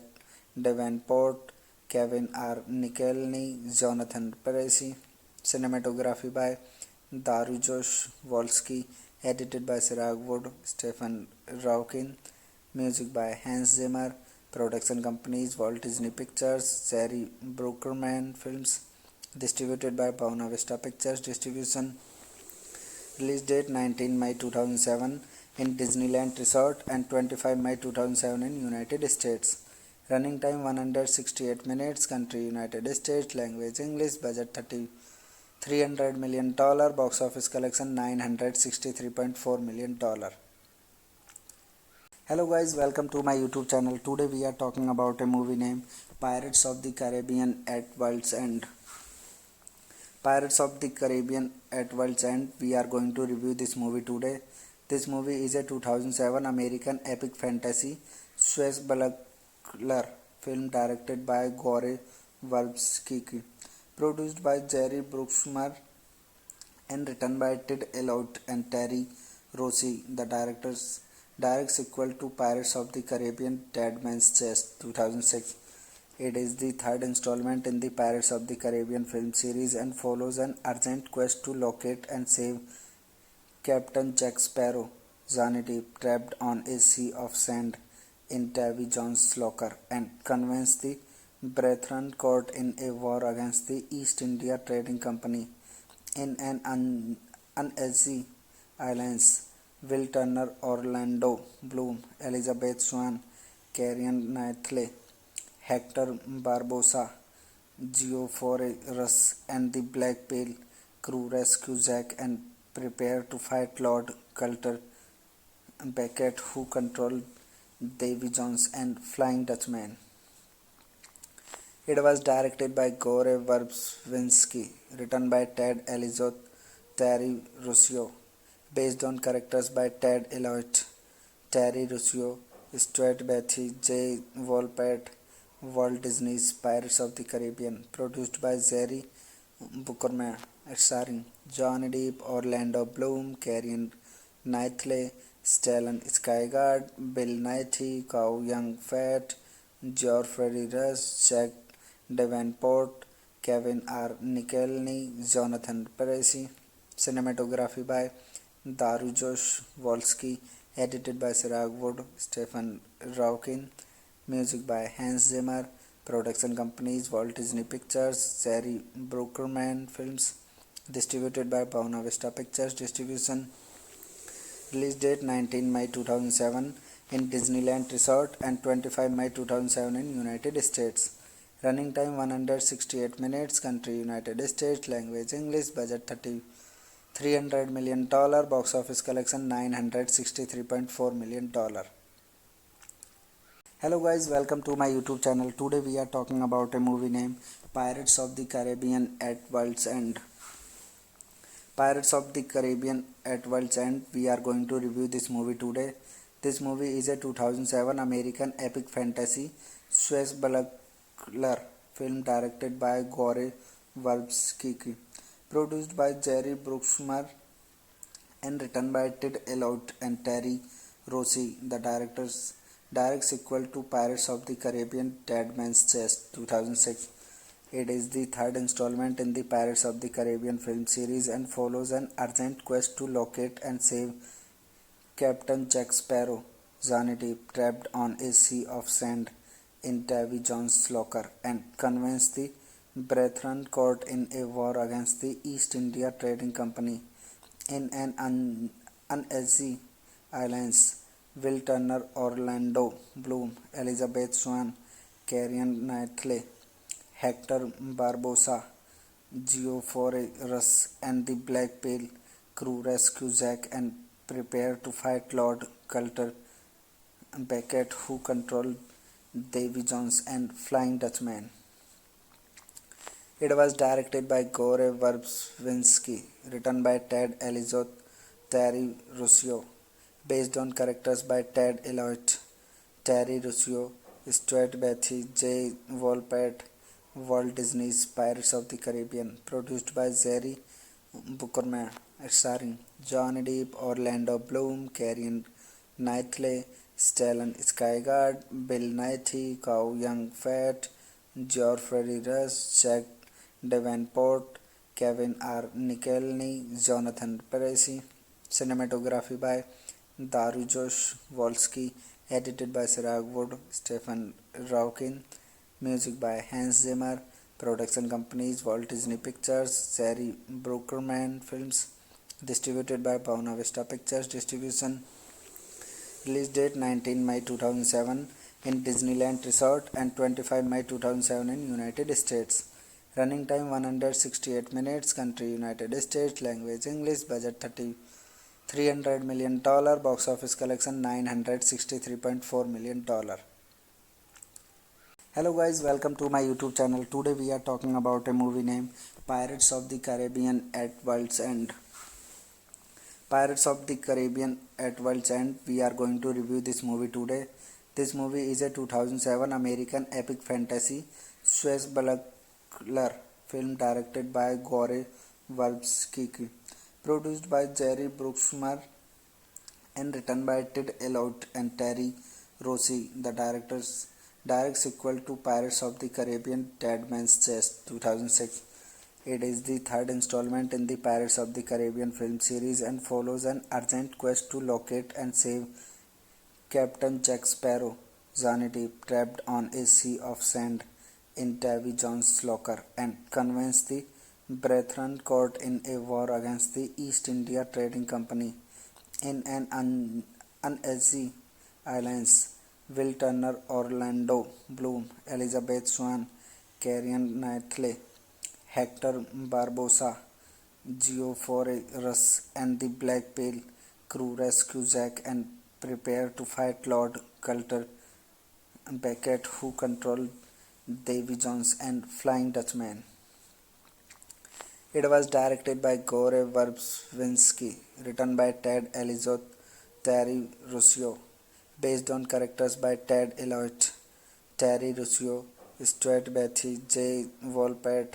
Davenport, Kevin R. Nicholny, Jonathan Pryce. Cinematography by Dariusz Wolski, edited by Siraj Wood, Stephen Raukin, music by Hans Zimmer, production companies Walt Disney Pictures, Jerry Bruckheimer Films, distributed by Buena Vista Pictures Distribution. Release date 19 May 2007 in Disneyland Resort and 25 May 2007 in United States. Running time 168 minutes. Country United States. Language English. Budget $300 million. Box office collection $963.4 million. Hello guys, welcome to my YouTube channel. Today we are talking about a movie named Pirates of the Caribbean at World's End. Pirates of the Caribbean at World's End. We are going to review this movie today. This movie is a 2007 American epic fantasy swashbuckler film directed by Gore Verbinski, produced by Jerry Bruckheimer and written by Ted Elliott and Terry Rossio. The direct sequel to Pirates of the Caribbean Dead Man's Chest 2006. It is the third installment in the Pirates of the Caribbean film series and follows an urgent quest to locate and save Captain Jack Sparrow, Johnny Depp, trapped on a sea of sand in Davy Jones' locker, and convince the Brethren Court in a war against the East India Trading Company in an uneasy alliance. Will Turner, Orlando Bloom, Elizabeth Swann, Carrion Knightley, Hector Barbosa, Geoffrey Rush, and the Black Pale crew rescue Jack and prepare to fight Lord Coulter Beckett, who controlled Davy Jones and Flying Dutchman. It was directed by Gore Verbinski, written by Ted Elliott, Terry Rossio, based on characters by Ted Elliott, Terry Rossio, Stuart Beatty, J. Wolpert, Walt Disney's Pirates of the Caribbean, produced by Jerry Bruckheimer, starring Johnny Depp, Orlando Bloom, Carrie Knightley, Stellan Skarsgård, Bill Nighy, Chow Yun-fat, Geoffrey Rush, Jack Davenport, Kevin R. Nicholny, Jonathan Pryce. Cinematography by Dariusz Wolski, edited by Siraj Wood, Stephen Raukin, music by Hans Zimmer, production companies Walt Disney Pictures, Jerry Bruckheimer Films, distributed by Buena Vista Pictures Distribution. Release date 19 May 2007 in Disneyland Resort and 25 May 2007 in United States. Running time 168 minutes. Country United States. Language English. Budget $300 million. Box office collection $963.4 million. Hello guys, welcome to my YouTube channel. Today we are talking about a movie named Pirates of the Caribbean at World's End. Pirates of the Caribbean at World's End. We are going to review this movie today. This movie is a 2007 American epic fantasy swashbuckler film directed by Gore Verbinski, produced by Jerry Bruckheimer and written by Ted Elliott and Terry Rossio. The direct sequel to Pirates of the Caribbean Dead Man's Chest 2006. It is the third installment in the Pirates of the Caribbean film series and follows an urgent quest to locate and save Captain Jack Sparrow, Johnny Depp, trapped on a sea of sand in Davy Jones' locker, and convince the Brethren Court in a war against the East India Trading Company in an uneasy alliance. Will Turner, Orlando Bloom, Elizabeth Swann, Carrion Knightley, Hector Barbosa, Geoffrey Rush, and the Black Pale crew rescue Zack and prepare to fight Lord Coulter Beckett, who controlled Davy Jones and Flying Dutchman. It was directed by Gore Verbinski, written by Ted Elliott, Terry Rossio, based on characters by Ted Elliott, Terry Rossio, Stuart Beatty, J. Wolpert, Walt Disney's Pirates of the Caribbean, produced by Jerry Bruckheimer, starring Johnny Depp, Orlando Bloom, Carrion Knightley, Stellan Skarsgård, Bill Nighy, Chow Yun-fat, Geoffrey Rush, Jack Davenport, Kevin R. Nicholny, Jonathan Pryce. Cinematography by Dariusz Wolski, edited by Siraj Wood, Stephen Raukin. Music by Hans Zimmer. Production companies Walt Disney Pictures, Jerry Bruckheimer Films. Distributed by Buena Vista Pictures Distribution. Release date 19 May 2007 in Disneyland Resort and 25 May 2007 in United States. Running time 168 minutes. Country United States. Language English. Budget $300 million. Box office collection $963.4 million. Hello guys, welcome to my YouTube channel. Today we are talking about a movie named Pirates of the Caribbean at World's End. Pirates of the Caribbean at World's End. We are going to review this movie today. This movie is a 2007 American epic fantasy swashbuckler film directed by Gore Verbinski, produced by Jerry Bruckheimer, and written by Ted Elliott and Terry Rossio. The direct sequel to Pirates of the Caribbean Dead Man's Chest 2006. It is the third installment in the Pirates of the Caribbean film series and follows an urgent quest to locate and save Captain Jack Sparrow, Johnny Depp, trapped on a sea of sand in Davy Jones' locker, and convince the Brethren caught in a war against the East India Trading Company in an uneasy alliance. Will Turner, Orlando Bloom, Elizabeth Swann, Carrion Knightley, Hector Barbosa, Geoffrey Rush, and the Black Pale crew rescue Zack and prepare to fight Lord Coulter Beckett, who controlled Davy Jones and Flying Dutchman. It was directed by Gore Verbinski, written by Ted Elliott, Terry Rossio, based on characters by Ted Elliott, Terry Rossio, Stuart Beatty, J. Wolpert,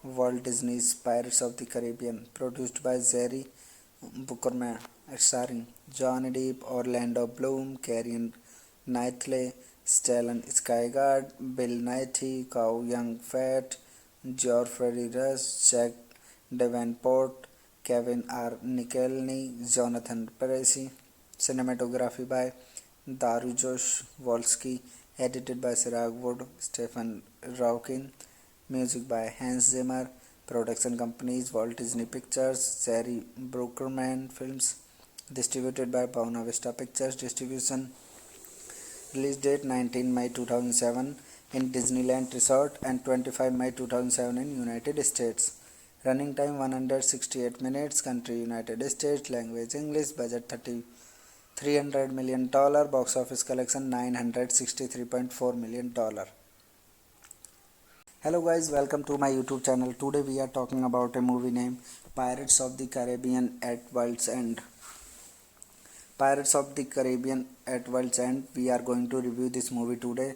Walt Disney's Pirates of the Caribbean, produced by Jerry Bruckheimer, starring Johnny Depp, Orlando Bloom, Carrion Knightley, Stellan Skarsgård, Bill Nighy, Chow Yun-fat, Geoffrey Rush, Jack Davenport, Kevin R. Nicholny, Jonathan Pryce. Cinematography by Dariusz Wolski, edited by Siraj Wood, Stephen Raukin. Music by Hans Zimmer. Production companies Walt Disney Pictures, Jerry Bruckheimer Films. Distributed by Buena Vista Pictures Distribution. Release date 19 May 2007 in Disneyland Resort and 25 May 2007 in United States. Running time 168 minutes. Country United States. Language English. Budget $300 million. Box office collection $963.4 million. Hello guys, welcome to my YouTube channel. Today we are talking about a movie named Pirates of the Caribbean at World's End. Pirates of the Caribbean at World's End. We are going to review this movie today.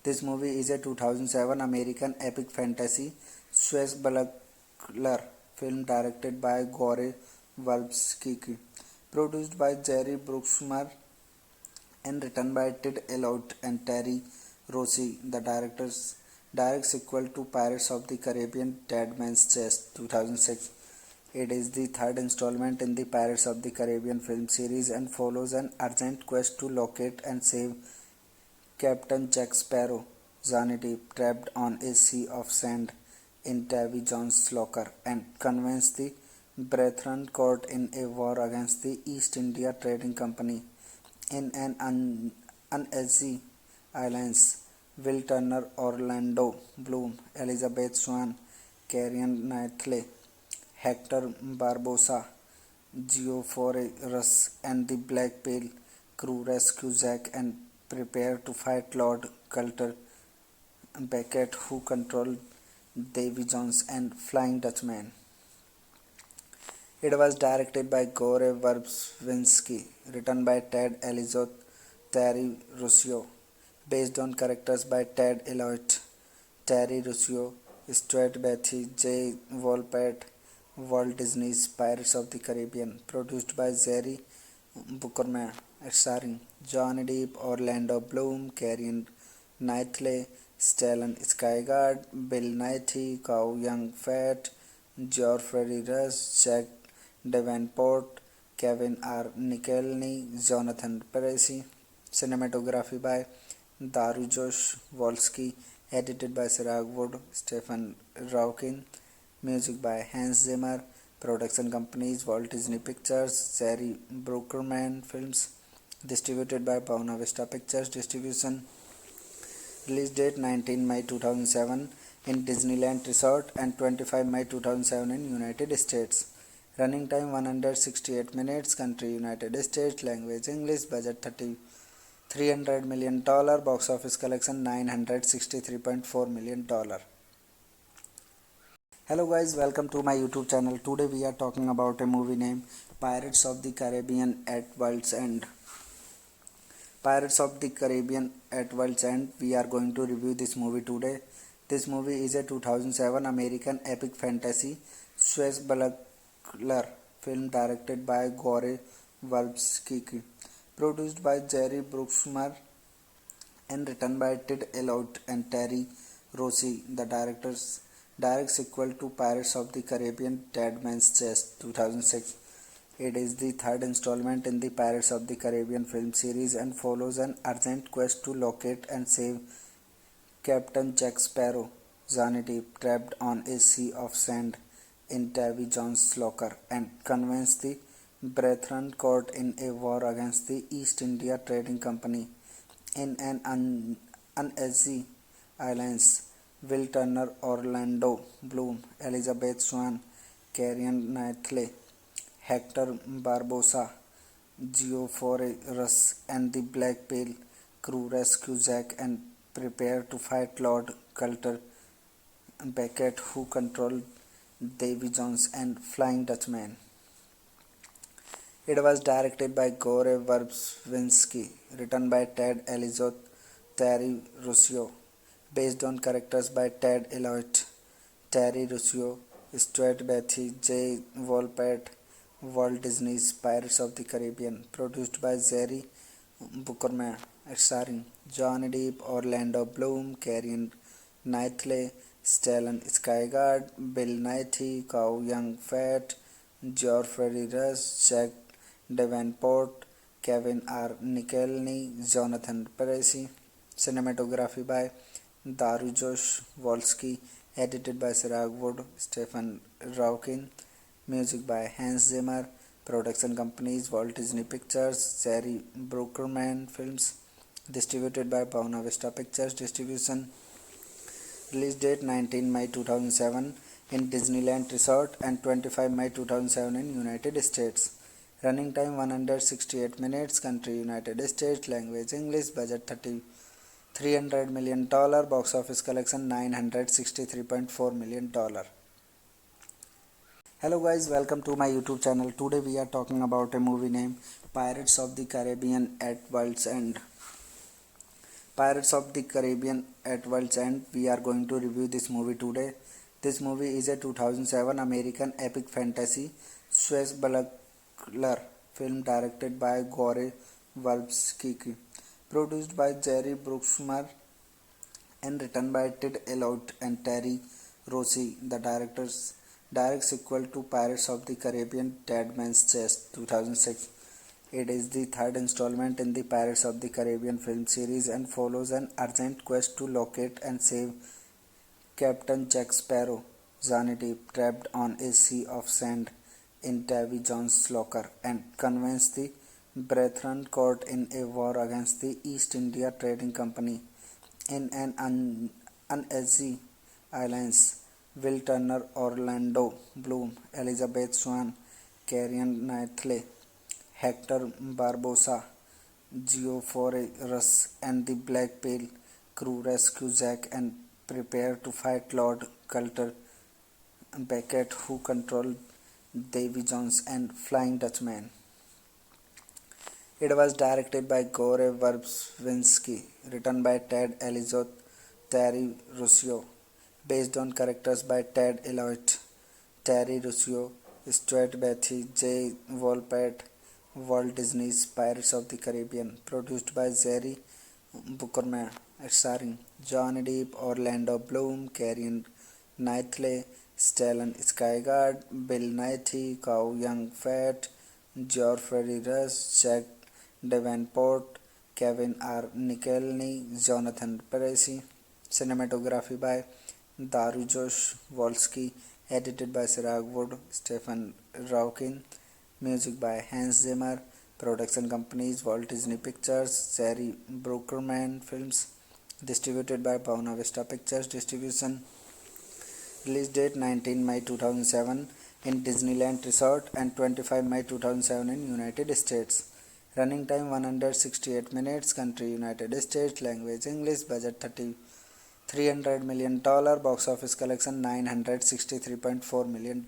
This movie is a 2007 American epic fantasy swashbuckler film directed by Gore Verbinski, produced by Jerry Bruckheimer, and written by Ted Elliott and Terry Rossio. The direct sequel to Pirates of the Caribbean Dead Man's Chest 2006. It is the third installment in the Pirates of the Caribbean film series and follows an urgent quest to locate and save Captain Jack Sparrow, Johnny Depp, trapped on a sea of sand in Davy Jones' locker, and convince the brethren caught in a war against the East India Trading Company in an uneasy alliance. Will Turner, Orlando Bloom, Elizabeth Swann, Carrion Knightley, Hector Barbosa, Geoffrey Rush, and the Black Pale crew rescue Jack and prepare to fight Lord Coulter Beckett, who controlled Davy Jones and Flying Dutchman. It was directed by Gore Verbinski, written by Ted Elliott, Terry Rossio, based on characters by Ted Elliott, Terry Rossio, Stuart Beatty, J. Wolpert, Walt Disney's Pirates of the Caribbean, produced by Jerry Bruckheimer, starring Johnny Depp, Orlando Bloom, Carrion Knightley, Stellan Skarsgård, Bill Nighy, Chow Yun-fat, Geoffrey Rush, Jack Davenport, Kevin R. Nicholny, Jonathan Percy. Cinematography by Dariusz Wolski, edited by Siraj Wood, Stephen Raukin. Music by Hans Zimmer. Production companies Walt Disney Pictures, Jerry Bruckheimer Films. Distributed by Buena Vista Pictures Distribution. Release date 19 May 2007 in Disneyland Resort and 25 May 2007 in United States. Running time 168 minutes. Country United States. Language English. Budget $300 million. Box office collection $963.4 million. Hello guys, welcome to my YouTube channel. Today we are talking about a movie named Pirates of the Caribbean at World's End. Pirates of the Caribbean at World's End. We are going to review this movie today. This movie is a 2007 American epic fantasy swashbuckler film directed by Gore Verbinski, produced by Jerry Bruckheimer, and written by Ted Elliott and Terry Rossio. The direct sequel to Pirates of the Caribbean Dead Man's Chest 2006. It is the third installment in the Pirates of the Caribbean film series and follows an urgent quest to locate and save Captain Jack Sparrow, Johnny Depp, trapped on a sea of sand in Davy Jones' locker, and convince the brethren caught in a war against the East India Trading Company in an uneasy alliance. Will Turner, Orlando Bloom, Elizabeth Swann, Carrion Knightley, Hector Barbosa, Geoffrey Rush, and the Black Pale crew rescue Jack and prepare to fight Lord Coulter Beckett, who controlled Davy Jones and Flying Dutchman. It was directed by Gore Verbinski, written by Ted Elliott, Terry Rossio, based on characters by Ted Elliott, Terry Rossio, Stuart Beatty, J. Wolpert, Walt Disney's Pirates of the Caribbean, produced by Jerry Bruckheimer, starring Johnny Depp, Orlando Bloom, Carrion Knightley, Stellan Skarsgård, Bill Nighy, Chow Yun-fat, Geoffrey Rush, Jack Davenport, Kevin R. Nicholny, Jonathan Percy. Cinematography by Dariusz Wolski, edited by Siraj Wood, Stephen Raukin. Music by Hans Zimmer. Production companies Walt Disney Pictures, Jerry Bruckheimer Films. Distributed by Buena Vista Pictures Distribution. Release date 19 May 2007 in Disneyland Resort and 25 May 2007 in United States. Running time 168 minutes. Country United States. Language English. Budget $300 million. Box office collection $963.4 million. Hello guys, welcome to my YouTube channel. Today we are talking about a movie named Pirates of the Caribbean at World's End. Pirates of the Caribbean at World's End. We are going to review this movie today. This movie is a 2007 American epic fantasy swashbuckler film directed by Gore Verbinski, produced by Jerry Bruckheimer, and written by Ted Elliott and Terry Rossio. The direct sequel to Pirates of the Caribbean Dead Man's Chest 2006. It is the third installment in the Pirates of the Caribbean film series and follows an urgent quest to locate and save Captain Jack Sparrow, Johnny Depp, trapped on a sea of sand in Davy Jones' locker and convince the Brethren Court in a war against the East India Trading Company. In an uneasy alliance, Will Turner, Orlando Bloom, Elizabeth Swann, Carrion Knightley, Hector Barbosa, Geoffrey Russ, and the Black Pale crew rescue Zack and prepare to fight Lord Coulter Beckett, who controlled Davy Jones and Flying Dutchman. It was directed by Gore Verbinski, written by Ted Elliott, Terry Rossio, based on characters by Ted Elliott, Terry Rossio, Stuart Beatty, J. Wolpert, Walt Disney's Pirates of the Caribbean, produced by Jerry Bruckheimer, starring Johnny Depp, Orlando Bloom, Carrion Knightley, Stellan Skarsgård, Bill Nighy, Chow Yun-fat, Geoffrey Rush, Jack Davenport, Kevin R. Nicholny, Jonathan Percy. Cinematography by Dariusz Wolski, edited by Siraj Wood, Stephen Raukin. Music by Hans Zimmer. Production companies Walt Disney Pictures, Jerry Bruckheimer Films. Distributed by Buena Vista Pictures Distribution. Release date 19 May 2007 in Disneyland Resort and 25 May 2007 in United States. Running time 168 minutes. Country United States. Language English. Budget $300 million. Box office collection $963.4 million.